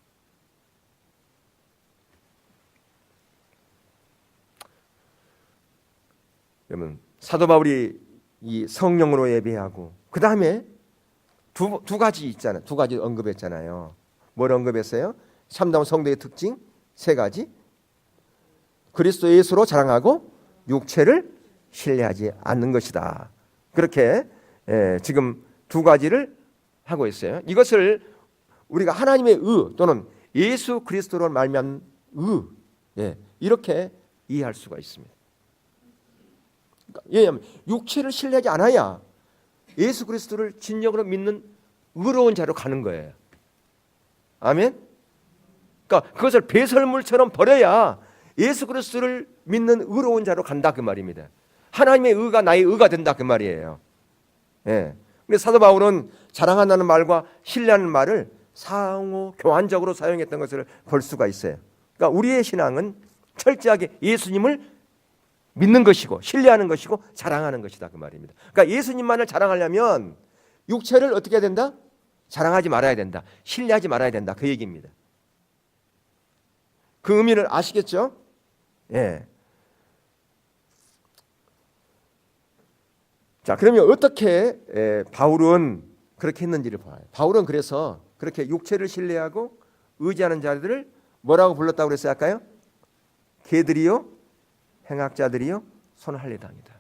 S1: 여러분, 사도 바울이 이 성령으로 예배하고 그 다음에 두 가지 있잖아요. 두 가지 언급했잖아요. 뭘 언급했어요? 참다운 성도의 특징 세 가지. 그리스도 예수로 자랑하고 육체를 신뢰하지 않는 것이다. 그렇게 지금 두 가지를 하고 있어요. 이것을 우리가 하나님의 의 또는 예수 그리스도로 말미암은 의, 이렇게 이해할 수가 있습니다. 왜냐하면 육체를 신뢰하지 않아야 예수 그리스도를 진정으로 믿는 의로운 자로 가는 거예요. 아멘. 그러니까 그것을 배설물처럼 버려야 예수 그리스도를 믿는 의로운 자로 간다 그 말입니다. 하나님의 의가 나의 의가 된다 그 말이에요. 예. 근데 사도 바울은 자랑한다는 말과 신뢰하는 말을 상호 교환적으로 사용했던 것을 볼 수가 있어요. 그러니까 우리의 신앙은 철저하게 예수님을 믿는 것이고 신뢰하는 것이고 자랑하는 것이다 그 말입니다. 그러니까 예수님만을 자랑하려면 육체를 어떻게 해야 된다? 자랑하지 말아야 된다. 신뢰하지 말아야 된다. 그 얘기입니다. 그 의미를 아시겠죠? 예. 자, 그러면 어떻게 바울은 그렇게 했는지를 봐요. 바울은 그래서 그렇게 육체를 신뢰하고 의지하는 자들을 뭐라고 불렀다고 그랬어요? 아까요? 개들이요 행악자들이요 손 할례당이다.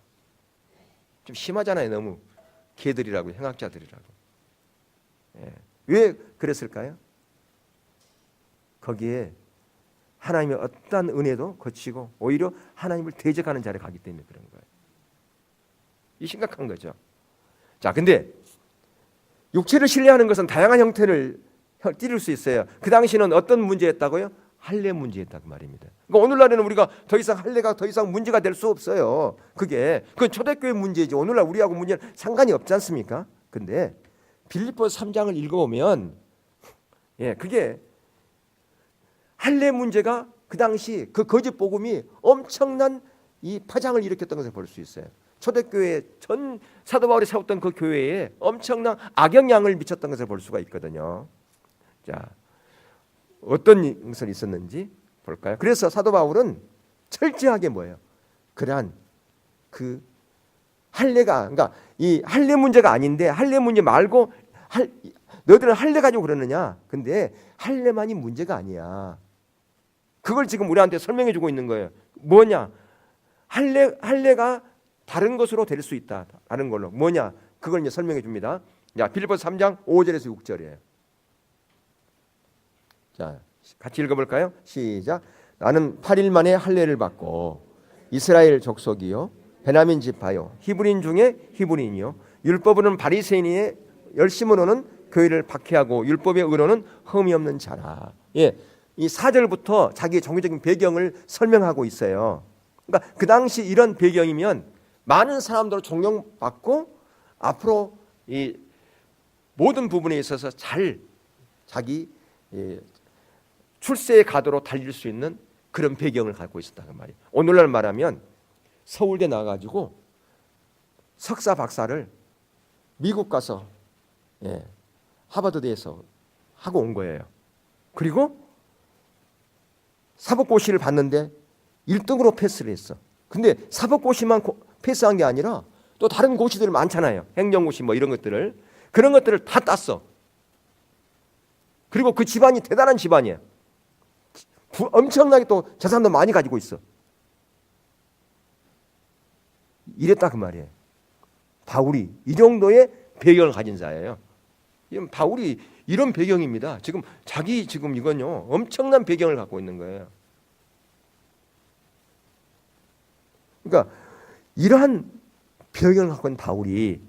S1: 좀 심하잖아요. 너무 개들이라고 행악자들이라고. 예. 왜 그랬을까요? 거기에 하나님의 어떠한 은혜도 거치고 오히려 하나님을 대적하는 자리에 가기 때문에 그런 거예요. 이 심각한 거죠. 자, 근데 육체를 신뢰하는 것은 다양한 형태를 띠를 수 있어요. 그 당시는 어떤 문제였다고요? 할례 문제였다고 말입니다. 그러니까 오늘날에는 우리가 더 이상 할례가 더 이상 문제가 될 수 없어요. 그건 초대교회 문제지. 오늘날 우리하고 문제는 상관이 없지 않습니까? 근데 빌립보서 3장을 읽어보면 그게 할례 문제가 그 당시 그 거짓 복음이 엄청난 이 파장을 일으켰던 것을 볼 수 있어요. 초대교회 전 사도 바울이 세웠던 그 교회에 엄청난 악영향을 미쳤던 것을 볼 수가 있거든요. 자, 어떤 것이 있었는지 볼까요? 그래서 사도 바울은 철저하게 뭐예요? 그러한 그 할례가, 그러니까 이 할례 문제가 아닌데 할례 문제 말고 너희들은 할례 가지고 그러느냐? 근데 할례만이 문제가 아니야. 그걸 지금 우리한테 설명해 주고 있는 거예요. 뭐냐? 할례가 다른 것으로 될 수 있다. 다른 걸로. 뭐냐? 그걸 이제 설명해 줍니다. 자, 빌립보서 3장 5절에서 6절이에요. 자, 같이 읽어볼까요? 시작. 나는 8일 만에 할례를 받고 이스라엘 족속이요 베냐민 지파요 히브리인 중에 히브리인이요 율법으로는 바리새인의 열심으로는 교회를 박해하고 율법의 의로는 흠이 없는 자라. 예, 이 4절부터 자기의 종교적인 배경을 설명하고 있어요. 그러니까 그 당시 이런 배경이면 많은 사람들을 존경받고 앞으로 이 모든 부분에 있어서 잘 자기 출세의 가도로 달릴 수 있는 그런 배경을 갖고 있었다는 말이에요. 오늘날 말하면 서울대 나가지고 석사 박사를 미국 가서 하버드대에서 하고 온 거예요. 그리고 사법고시를 봤는데 1등으로 패스를 했어. 근데 사법고시만 패스한 게 아니라 또 다른 고시들 많잖아요. 행정고시 뭐 이런 것들을. 그런 것들을 다 땄어. 그리고 그 집안이 대단한 집안이에요. 엄청나게 또 재산도 많이 가지고 있어. 이랬다 그 말이에요. 바울이 이 정도의 배경을 가진 자예요. 바울이 이런 배경입니다. 지금 이건요 엄청난 배경을 갖고 있는 거예요. 그러니까 이러한 배경을 갖고 있는 바울이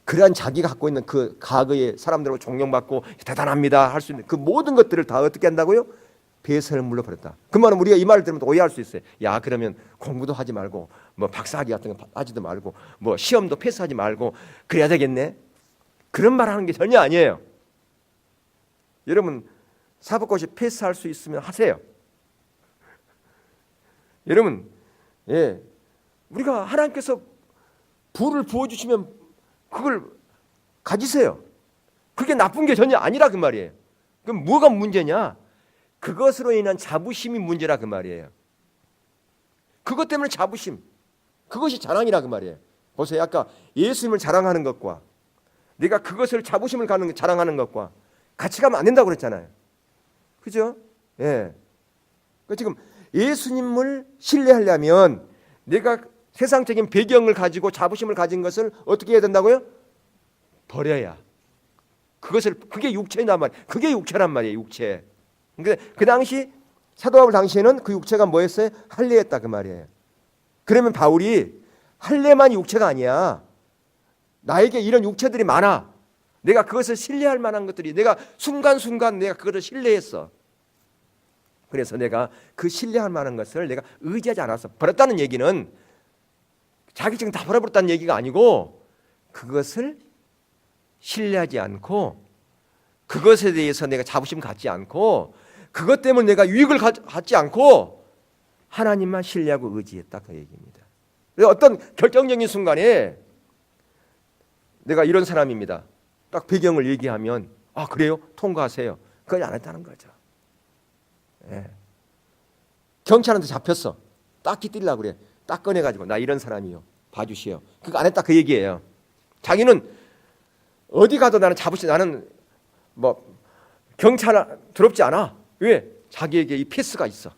S1: 그러한 자기가 갖고 있는 그 과거의 사람들로 존경받고 대단합니다 할 수 있는 그 모든 것들을 다 어떻게 한다고요? 배설을 물러버렸다. 그 말은 우리가 이 말을 들으면 오해할 수 있어요. 야, 그러면 공부도 하지 말고 뭐 박사학위 같은 거 하지도 말고 뭐 시험도 패스하지 말고 그래야 되겠네. 그런 말 하는 게 전혀 아니에요. 여러분 사법고시 패스할 수 있으면 하세요. 여러분 우리가 하나님께서 부를 부어주시면 그걸 가지세요. 그게 나쁜 게 전혀 아니라 그 말이에요. 그럼 뭐가 문제냐? 그것으로 인한 자부심이 문제라 그 말이에요. 그것 때문에 자부심, 그것이 자랑이라 그 말이에요. 보세요. 아까 예수님을 자랑하는 것과 내가 그것을 자부심을 가는 자랑하는 것과 같이 가면 안 된다고 그랬잖아요. 그죠? 예. 그러니까 지금 예수님을 신뢰하려면 내가 세상적인 배경을 가지고 자부심을 가진 것을 어떻게 해야 된다고요? 버려야. 그게 육체란 말이에요. 그게 육체란 말이에요. 육체. 그 당시 사도 바울 당시에는 그 육체가 뭐였어요? 할례였다 그 말이에요. 그러면 바울이 할례만이 육체가 아니야. 나에게 이런 육체들이 많아. 내가 그것을 신뢰할 만한 것들이 내가 순간순간 내가 그것을 신뢰했어. 그래서 내가 그 신뢰할 만한 것을 내가 의지하지 않았어. 버렸다는 얘기는 자기 지금 다 버려버렸다는 얘기가 아니고 그것을 신뢰하지 않고 그것에 대해서 내가 자부심 갖지 않고 그것 때문에 내가 유익을 갖지 않고 하나님만 신뢰하고 의지했다 그 얘기입니다. 그래서 어떤 결정적인 순간에 내가 이런 사람입니다. 딱 배경을 얘기하면 아 그래요? 통과하세요. 그걸 안 했다는 거죠. 경찰한테 잡혔어. 딱 깃들려고 그래. 딱 꺼내가지고 나 이런 사람이요. 봐주시오. 그거 안 했다 그 얘기예요. 자기는 어디 가도 나는 뭐 경찰 두렵지 않아. 왜? 자기에게 이 패스가 있어.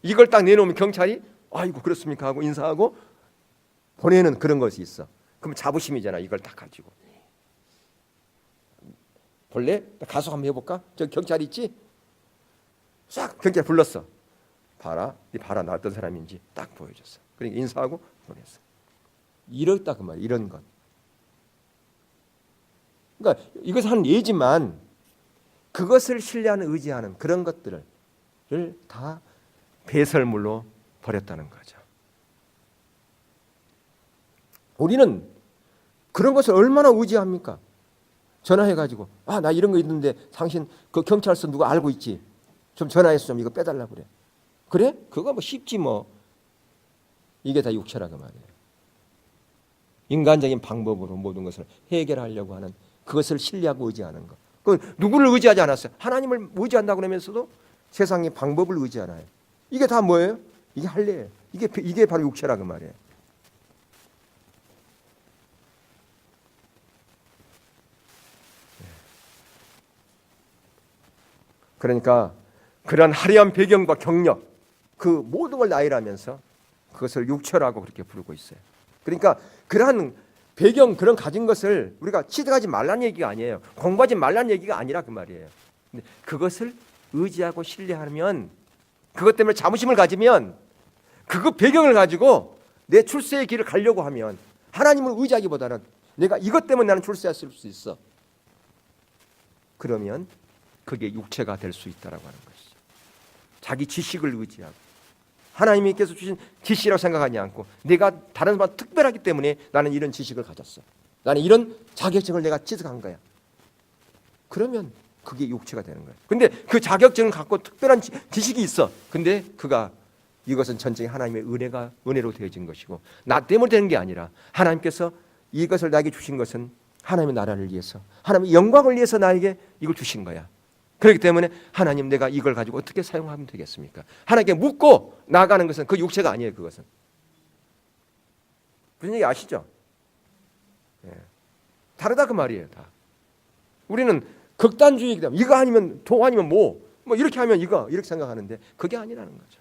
S1: 이걸 딱 내놓으면 경찰이 아이고 그렇습니까 하고 인사하고 보내는 그런 것이 있어. 그럼 자부심이잖아. 이걸 딱 가지고. 볼래? 가서 한번 해볼까? 저 경찰 있지? 싹 경찰 불렀어. 봐라, 네 봐라 나 어떤 사람인지 딱 보여줬어. 그러니까 인사하고 보냈어. 이렇다 그 말이야. 이런 것. 그러니까 이것은 한 예지만 그것을 신뢰하는 의지하는 그런 것들을 다 배설물로 버렸다는 거죠. 우리는 그런 것을 얼마나 의지합니까? 전화해가지고 나 이런 거 있는데 당신 그 경찰서 누가 알고 있지? 좀 전화해서 좀 이거 빼달라고 그래. 그래? 그거 뭐 쉽지 뭐. 이게 다 육체라고 말이에요. 인간적인 방법으로 모든 것을 해결하려고 하는 그것을 신뢰하고 의지하는 것. 그 누구를 의지하지 않았어요. 하나님을 의지한다고 그러면서도 세상의 방법을 의지하나요? 이게 다 뭐예요? 이게 할례예요. 이게 바로 육체라고 말이에요. 그러니까 그런 화려한 배경과 경력 그 모든 걸 나열하면서 그것을 육체라고 그렇게 부르고 있어요. 그러니까 그러한 배경 그런 가진 것을 우리가 취득하지 말라는 얘기가 아니에요. 공부하지 말라는 얘기가 아니라 그 말이에요. 근데 그것을 의지하고 신뢰하면 그것 때문에 자부심을 가지면 그 배경을 가지고 내 출세의 길을 가려고 하면 하나님을 의지하기보다는 내가 이것 때문에 나는 출세했을 수 있어. 그러면 그게 육체가 될 수 있다라고 하는 것이죠. 자기 지식을 의지하고 하나님께서 주신 지식이라고 생각하지 않고 내가 다른 사람 특별하기 때문에 나는 이런 지식을 가졌어. 나는 이런 자격증을 내가 취득한 거야. 그러면 그게 육체가 되는 거예요. 근데 그 자격증을 갖고 특별한 지식이 있어. 근데 그가 이것은 전적인 하나님의 은혜로 되어진 것이고 나 때문에 되는 게 아니라 하나님께서 이것을 나에게 주신 것은 하나님의 나라를 위해서 하나님의 영광을 위해서 나에게 이걸 주신 거야. 그렇기 때문에 하나님 내가 이걸 가지고 어떻게 사용하면 되겠습니까? 하나님께 묻고 나아가는 것은 그 육체가 아니에요. 그것은. 무슨 얘기 아시죠? 예. 다르다 그 말이에요. 다. 우리는 극단주의이기 때문에 이거 아니면 도 아니면 뭐 이렇게 하면 이거 이렇게 생각하는데 그게 아니라는 거죠.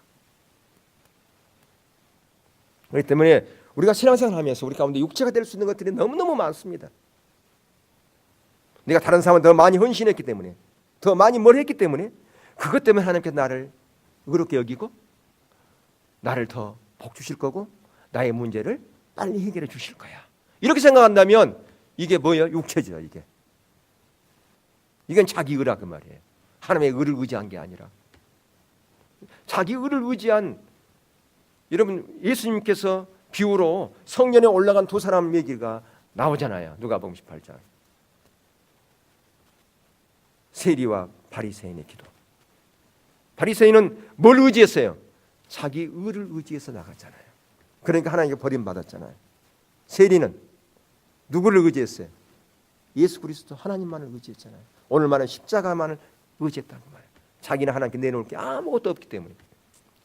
S1: 그렇기 때문에 우리가 신앙생활을 하면서 우리 가운데 육체가 될 수 있는 것들이 너무너무 많습니다. 내가 다른 사람은 더 많이 헌신했기 때문에 더 많이 뭘 했기 때문에 그것 때문에 하나님께서 나를 의롭게 여기고 나를 더 복 주실 거고 나의 문제를 빨리 해결해 주실 거야. 이렇게 생각한다면 이게 뭐예요? 육체죠. 이건 자기 의라 그 말이에요. 하나님의 의를 의지한 게 아니라 자기 의를 의지한 여러분 예수님께서 비유로 성전에 올라간 두 사람 얘기가 나오잖아요. 누가복음 18장. 세리와 바리새인의 기도. 바리새인은 뭘 의지했어요? 자기 의를 의지해서 나갔잖아요. 그러니까 하나님께 버림받았잖아요. 세리는 누구를 의지했어요? 예수 그리스도 하나님만을 의지했잖아요. 오늘 말은 십자가만을 의지했다는 말이에요. 자기는 하나님께 내놓을 게 아무것도 없기 때문에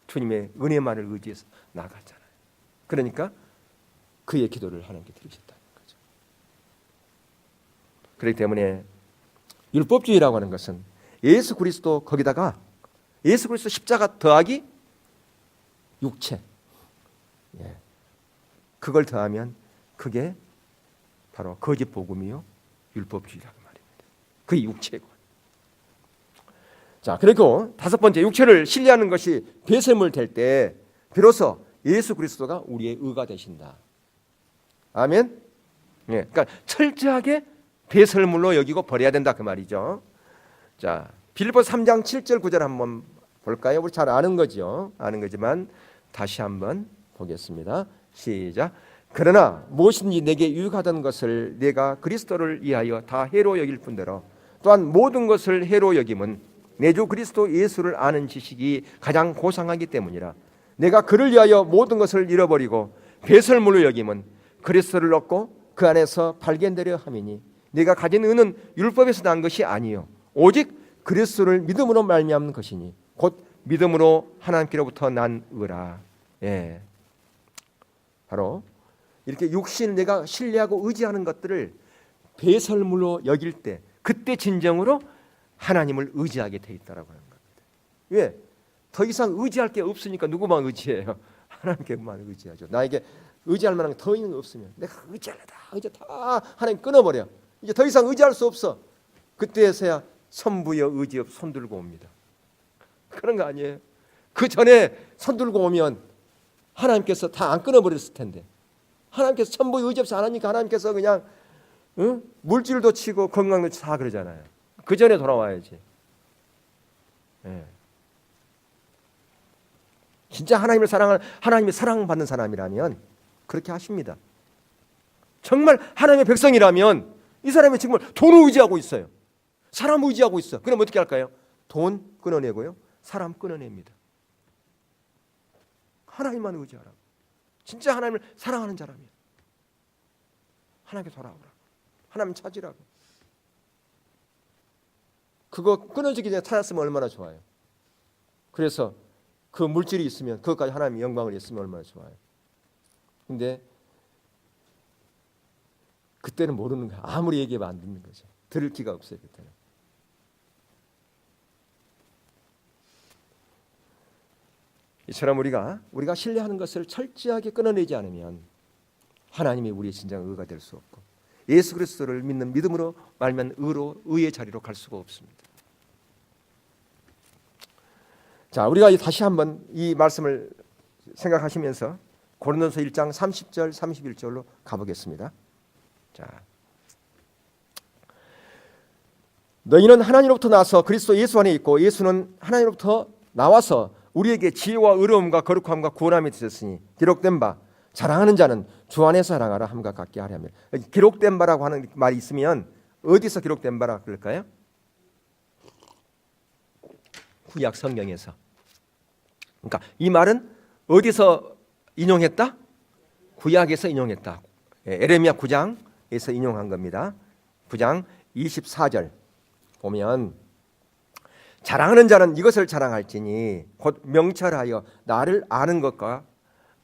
S1: 주님의 은혜만을 의지해서 나갔잖아요. 그러니까 그의 기도를 하나님께 들으셨다는 거죠. 그렇기 때문에 율법주의라고 하는 것은 예수 그리스도 거기다가 예수 그리스도 십자가 더하기 육체, 그걸 더하면 그게 바로 거짓 복음이요 율법주의라고 말입니다. 그게 육체고. 자, 그리고 다섯 번째 육체를 신뢰하는 것이 배설물 될 때 비로소 예수 그리스도가 우리의 의가 되신다. 아멘. 그러니까 철저하게 배설물로 여기고 버려야 된다 그 말이죠. 자, 빌립보서 3장 7절 9절 한번 볼까요? 우리 잘 아는 거죠. 아는 거지만 다시 한번 보겠습니다. 시작. 그러나 무엇인지 내게 유익하던 것을 내가 그리스도를 위하여 다 해로 여길 뿐더러 또한 모든 것을 해로 여김은 내 주 그리스도 예수를 아는 지식이 가장 고상하기 때문이라. 내가 그를 위하여 모든 것을 잃어버리고 배설물로 여김은 그리스도를 얻고 그 안에서 발견되려 함이니 내가 가진 의는 율법에서 난 것이 아니요 오직 그리스도를 믿음으로 말미암는 것이니 곧 믿음으로 하나님께로부터 난 의라. 바로 이렇게 육신 내가 신뢰하고 의지하는 것들을 배설물로 여길 때 그때 진정으로 하나님을 의지하게 돼 있다라고 하는 겁니다. 왜? 더 이상 의지할 게 없으니까 누구만 의지해요? 하나님께만 의지하죠. 나에게 의지할 만한 게 더 있는 거 없으면 내가 의지하려다 이제 다 하나님 끊어버려. 이제 더 이상 의지할 수 없어. 그때에서야 선부여 의지업 손 들고 옵니다. 그런 거 아니에요? 그 전에 손 들고 오면 하나님께서 다 안 끊어버렸을 텐데, 하나님께서 선부여 의지 없이 안 하니까 하나님께서 그냥 물질도 치고 건강도 치고 다 그러잖아요. 그 전에 돌아와야지. 예. 진짜 하나님을 사랑하는, 하나님의 사랑받는 사람이라면 그렇게 하십니다. 정말 하나님의 백성이라면 이 사람이 정말 돈을 의지하고 있어요. 사람 의지하고 있어. 그럼 어떻게 할까요? 돈 끊어내고요, 사람 끊어냅니다. 하나님만 의지하라고. 진짜 하나님을 사랑하는 사람이야. 하나님께 돌아오라고. 하나님 찾으라고. 그거 끊어지기 전에 찾았으면 얼마나 좋아요. 그래서 그 물질이 있으면 그것까지 하나님의 영광을 했으면 얼마나 좋아요. 근데 그때는 모르는 거야. 아무리 얘기하면 안 듣는 거죠. 들을 기가 없어요. 그때는. 이처럼 우리가 신뢰하는 것을 철저하게 끊어내지 않으면 하나님이 우리의 진정 의가 될 수 없고, 예수 그리스도를 믿는 믿음으로 말면 의의 자리로 갈 수가 없습니다. 자, 우리가 다시 한번 이 말씀을 생각하시면서 고린도서 1장 30절 31절로 가보겠습니다. 자, 너희는 하나님으로부터 나서 그리스도 예수 안에 있고 예수는 하나님으로부터 나와서 우리에게 지혜와 의로움과 거룩함과 구원함이 되셨으니 기록된 바 자랑하는 자는 주 안에서 자랑하라 함과 같게 하려면. 기록된 바라고 하는 말이 있으면 어디서 기록된 바라 그럴까요? 구약 성경에서. 그러니까 이 말은 어디서 인용했다? 구약에서 인용했다. 에레미야 9장에서 인용한 겁니다. 9장 24절 보면 자랑하는 자는 이것을 자랑할지니 곧 명철하여 나를 아는 것과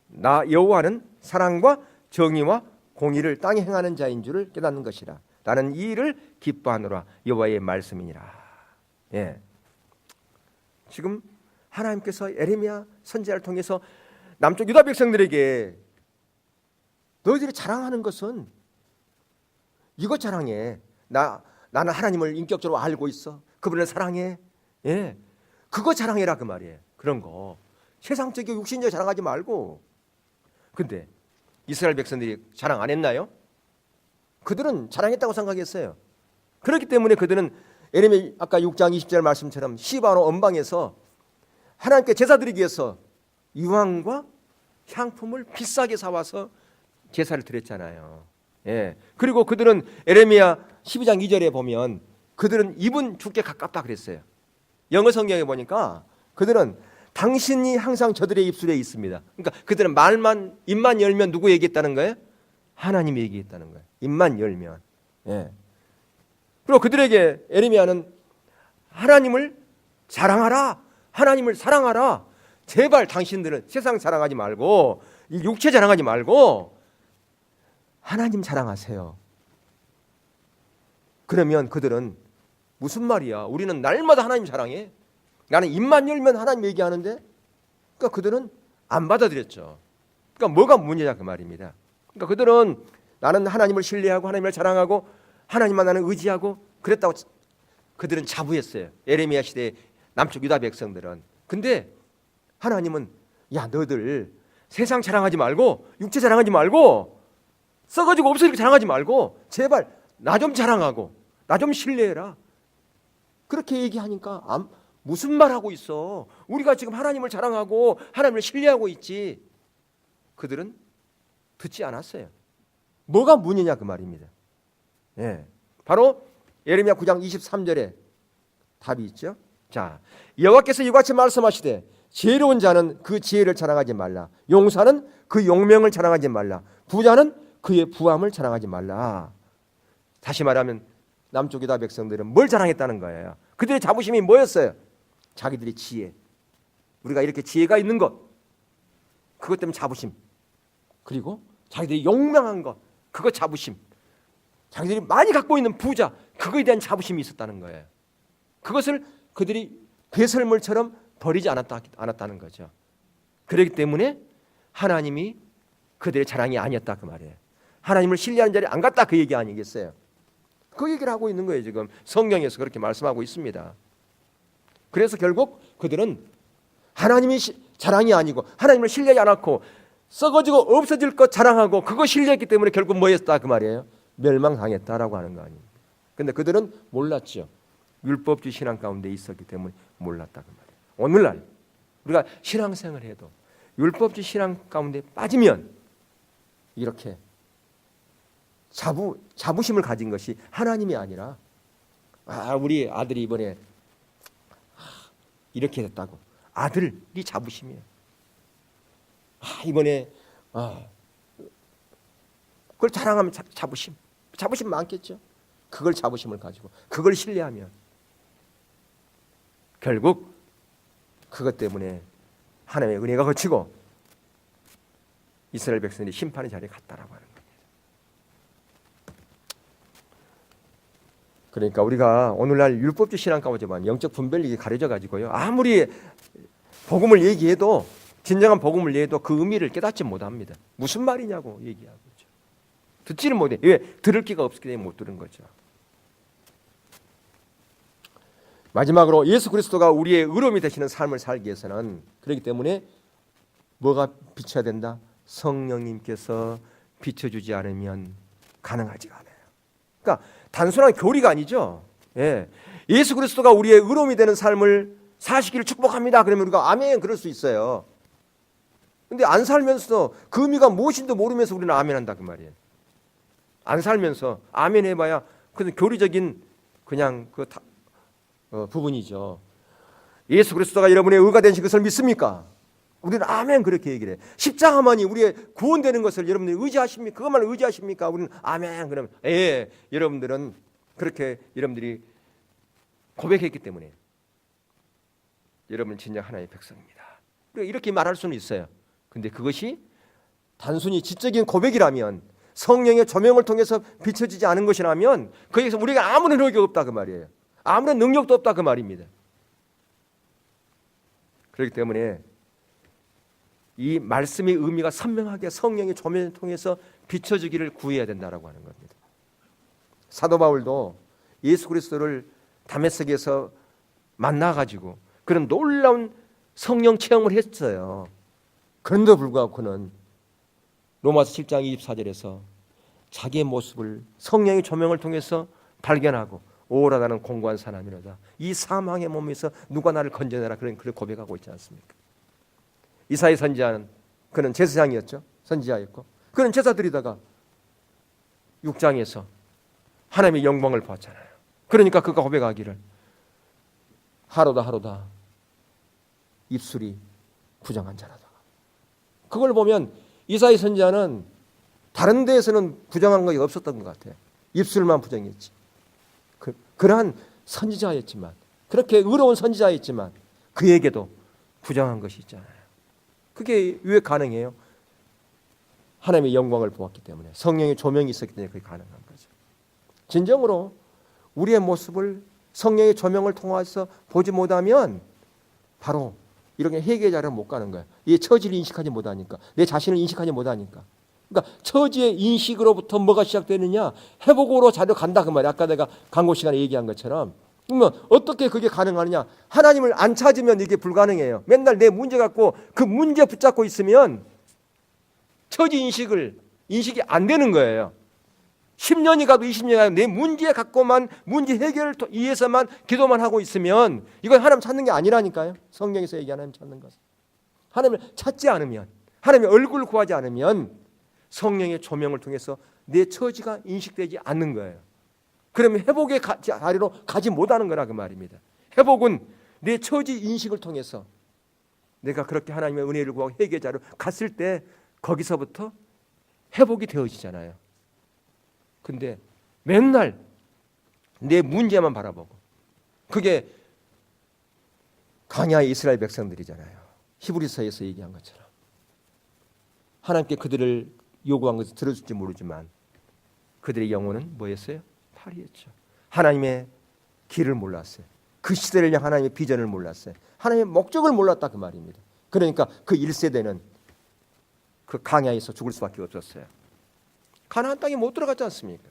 S1: 나 여호와는 사랑과 정의와 공의를 땅에 행하는 자인 줄을 깨닫는 것이라. 나는 이 일을 기뻐하노라. 여호와의 말씀이니라. 예. 지금 하나님께서 에레미야 선지자를 통해서 남쪽 유다 백성들에게 너희들이 자랑하는 것은 이것 자랑해. 나는 하나님을 인격적으로 알고 있어. 그분을 사랑해. 예, 그거 자랑해라 그 말이에요. 그런 거 세상적이고 육신적 자랑하지 말고. 근데 이스라엘 백성들이 자랑 안 했나요? 그들은 자랑했다고 생각했어요. 그렇기 때문에 그들은 에레미야 아까 6장 20절 말씀처럼 시바로 언방에서 하나님께 제사 드리기 위해서 유황과 향품을 비싸게 사와서 제사를 드렸잖아요. 예. 그리고 그들은 에레미야 12장 2절에 보면 그들은 입은 죽게 가깝다 그랬어요. 영어 성경에 보니까 그들은 당신이 항상 저들의 입술에 있습니다. 그러니까 그들은 입만 열면 누구 얘기했다는 거예요? 하나님 얘기했다는 거예요. 입만 열면. 예. 그리고 그들에게 에레미야는 하나님을 자랑하라, 하나님을 사랑하라. 제발 당신들은 세상 자랑하지 말고 육체 자랑하지 말고 하나님 자랑하세요. 그러면 그들은 무슨 말이야? 우리는 날마다 하나님 자랑해. 나는 입만 열면 하나님 얘기하는데. 그러니까 그들은 안 받아들였죠. 그러니까 뭐가 문제냐 그 말입니다. 그러니까 그들은 나는 하나님을 신뢰하고 하나님을 자랑하고 하나님만 나는 의지하고 그랬다고 그들은 자부했어요. 에레미야 시대의 남쪽 유다 백성들은. 근데 하나님은 야 너희들 세상 자랑하지 말고 육체 자랑하지 말고 써가지고 없어지게 자랑하지 말고 제발 나 좀 자랑하고 나 좀 신뢰해라. 그렇게 얘기하니까 무슨 말하고 있어. 우리가 지금 하나님을 자랑하고 하나님을 신뢰하고 있지. 그들은 듣지 않았어요. 뭐가 문제냐 그 말입니다. 예. 바로 예레미야 9장 23절에 답이 있죠. 자, 여호와께서 이같이 말씀하시되 지혜로운 자는 그 지혜를 자랑하지 말라. 용사는 그 용명을 자랑하지 말라. 부자는 그의 부함을 자랑하지 말라. 다시 말하면 남쪽 유다 백성들은 뭘 자랑했다는 거예요? 그들의 자부심이 뭐였어요? 자기들의 지혜. 우리가 이렇게 지혜가 있는 것. 그것 때문에 자부심. 그리고 자기들이 용맹한 것. 그거 자부심. 자기들이 많이 갖고 있는 부자. 그거에 대한 자부심이 있었다는 거예요. 그것을 그들이 배설물처럼 버리지 않았다는 거죠. 그렇기 때문에 하나님이 그들의 자랑이 아니었다 그 말이에요. 하나님을 신뢰하는 자리에 안 갔다 그 얘기 아니겠어요? 그 얘기를 하고 있는 거예요. 지금 성경에서 그렇게 말씀하고 있습니다. 그래서 결국 그들은 하나님이 자랑이 아니고 하나님을 신뢰하지 않았고 썩어지고 없어질 것 자랑하고 그거 신뢰했기 때문에 결국 뭐였다 그 말이에요? 멸망당했다라고 하는 거 아닙니까? 근데 그들은 몰랐죠. 율법주의 신앙 가운데 있었기 때문에 몰랐다 그 말이에요. 오늘날 우리가 신앙생활을 해도 율법주의 신앙 가운데 빠지면 이렇게 자부심을 가진 것이 하나님이 아니라 우리 아들이 이번에 이렇게 됐다고 아들이 자부심이에요. 이번에 그걸 자랑하면 자부심 많겠죠. 그걸 자부심을 가지고 그걸 신뢰하면 결국 그것 때문에 하나님의 은혜가 거치고 이스라엘 백성들이 심판의 자리에 갔다라고 하는 겁니다. 그러니까 우리가 오늘날 율법주의 신앙 가운데 보면 영적 분별력이 가려져 가지고요. 아무리 복음을 얘기해도 진정한 복음을 얘기해도 그 의미를 깨닫지 못합니다. 무슨 말이냐고 얘기하고 있죠. 듣지를 못해. 왜? 들을 기가 없기 때문에 못 들은 거죠. 마지막으로 예수 그리스도가 우리의 의로움이 되시는 삶을 살기 위해서는 그렇기 때문에 뭐가 비춰야 된다? 성령님께서 비춰주지 않으면 가능하지가 않아요. 그러니까 단순한 교리가 아니죠. 예수 그리스도가 우리의 의로움이 되는 삶을 사시기를 축복합니다. 그러면 우리가 아멘 그럴 수 있어요. 근데 안 살면서 그 의미가 무엇인지 모르면서 우리는 아멘 한다 그 말이에요. 안 살면서 아멘 해봐야 그냥 교리적인 그냥 부분이죠. 예수 그리스도가 여러분의 의가 되신 것을 믿습니까? 우리는 아멘 그렇게 얘기를 해. 십자가만이 우리의 구원되는 것을 여러분들이 의지하십니까? 그것만 의지하십니까? 우리는 아멘 그러면 여러분들은 그렇게 여러분들이 고백했기 때문에 여러분은 진짜 하나님의 백성입니다. 우리가 이렇게 말할 수는 있어요. 근데 그것이 단순히 지적인 고백이라면 성령의 조명을 통해서 비춰지지 않은 것이라면 거기서 우리가 아무런 능력이 없다 그 말이에요. 아무런 능력도 없다 그 말입니다. 그렇기 때문에 이 말씀의 의미가 선명하게 성령의 조명을 통해서 비춰지기를 구해야 된다라고 하는 겁니다. 사도 바울도 예수 그리스도를 다메섹에서 만나가지고 그런 놀라운 성령 체험을 했어요. 그런데도 불구하고 그는 로마서 7장 24절에서 자기의 모습을 성령의 조명을 통해서 발견하고 오라 나는 공고한 사람이로다. 이 사망의 몸에서 누가 나를 건져내라 그런 고백하고 있지 않습니까? 이사야 선지자는 그는 제사장이었죠. 선지자였고 그는 제사 드리다가 6장에서 하나님의 영광을 보았잖아요. 그러니까 그가 고백하기를 하루다 입술이 부정한 자라다. 그걸 보면 이사야 선지자는 다른 데에서는 부정한 것이 없었던 것 같아요. 입술만 부정했지. 그러한 선지자였지만 그렇게 의로운 선지자였지만 그에게도 부정한 것이 있잖아요. 그게 왜 가능해요? 하나님의 영광을 보았기 때문에 성령의 조명이 있었기 때문에 그게 가능한 거죠. 진정으로 우리의 모습을 성령의 조명을 통해서 보지 못하면 바로 이렇게 회개의 자리를 못 가는 거예요. 이 처지를 인식하지 못하니까 내 자신을 인식하지 못하니까 그러니까 처지의 인식으로부터 뭐가 시작되느냐 회복으로 자료 간다 그 말이에요. 아까 내가 광고 시간에 얘기한 것처럼 그러면 어떻게 그게 가능하느냐 하나님을 안 찾으면 이게 불가능해요. 맨날 내 문제 갖고 그 문제 붙잡고 있으면 처지 인식이 안 되는 거예요. 10년이 가도 20년이 가도 내 문제 갖고만 문제 해결을 위해서만 기도만 하고 있으면 이건 하나님 찾는 게 아니라니까요. 성경에서 얘기하는 하나님 찾는 것은 하나님을 찾지 않으면 하나님의 얼굴을 구하지 않으면 성령의 조명을 통해서 내 처지가 인식되지 않는 거예요. 그러면 회복의 자리로 가지 못하는 거라 그 말입니다. 회복은 내 처지 인식을 통해서 내가 그렇게 하나님의 은혜를 구하고 회개의 자리로 갔을 때 거기서부터 회복이 되어지잖아요. 근데 맨날 내 문제만 바라보고 그게 광야의 이스라엘 백성들이잖아요. 히브리서에서 얘기한 것처럼 하나님께 그들을 요구한 것을 들어줄지 모르지만 그들의 영혼은 뭐였어요? 파리였죠. 하나님의 길을 몰랐어요. 그 시대를 향한 하나님의 비전을 몰랐어요. 하나님의 목적을 몰랐다 그 말입니다. 그러니까 그 1세대는 그 강야에서 죽을 수밖에 없었어요. 가나안 땅에 못 들어갔지 않습니까?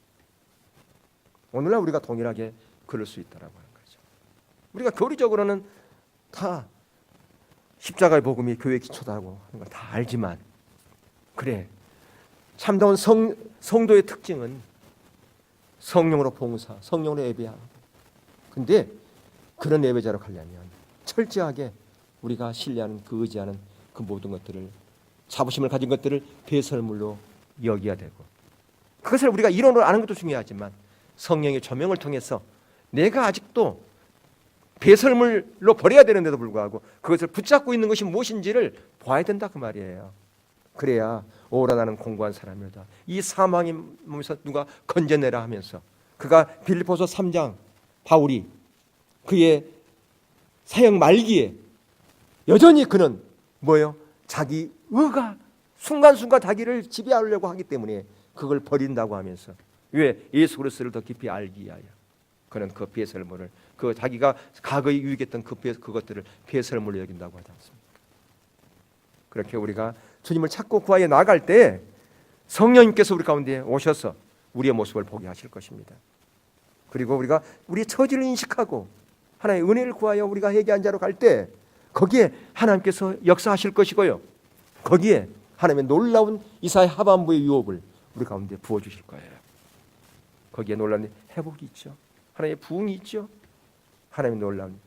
S1: 오늘날 우리가 동일하게 그럴 수 있다라고 하는 거죠. 우리가 교리적으로는 다 십자가의 복음이 교회의 기초다고 하는 걸 다 알지만, 그래, 참다운 성도의 특징은 성령으로 봉사, 성령으로 예배하고. 근데 그런 예배자로 가려면 철저하게 우리가 신뢰하는 그 의지하는 그 모든 것들을, 자부심을 가진 것들을 배설물로 여겨야 되고, 그것을 우리가 이론으로 아는 것도 중요하지만 성령의 조명을 통해서 내가 아직도 배설물로 버려야 되는데도 불구하고 그것을 붙잡고 있는 것이 무엇인지를 봐야 된다 그 말이에요. 그래야 오라 나는 공고한 사람이다. 이 사망의 몸에서 누가 건져내라 하면서, 그가 빌립보서 3장 바울이 그의 사형 말기에 여전히 그는 뭐예요? 자기 의가 순간순간 자기를 지배하려고 하기 때문에 그걸 버린다고 하면서, 왜? 예수 그리스도를 더 깊이 알기 위하여 그는 그 배설물을, 그 자기가 과거에 유익했던 그것들을 배설물로 여긴다고 하지 않습니까? 그렇게 우리가 주님을 찾고 구하여 나갈 때 성령님께서 우리 가운데 오셔서 우리의 모습을 보게 하실 것입니다. 그리고 우리가 우리의 처지를 인식하고 하나님의 은혜를 구하여 우리가 회개한 자로 갈 때 거기에 하나님께서 역사하실 것이고요, 거기에 하나님의 놀라운 이사야 하반부의 유업을 우리 가운데 부어주실 거예요. 거기에 놀라운 회복이 있죠, 하나님의 부흥이 있죠, 하나님의 놀라운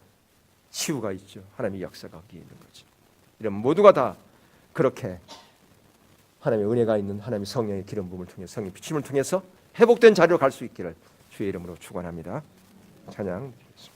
S1: 치유가 있죠, 하나님의 역사가 거기에 있는 거죠. 이런 모두가 다 그렇게 하나님의 은혜가 있는 하나님의 성령의 기름 부음을 통해, 성령 비침을 통해서 회복된 자리로 갈 수 있기를 주의 이름으로 축원합니다. 찬양 드리겠습니다.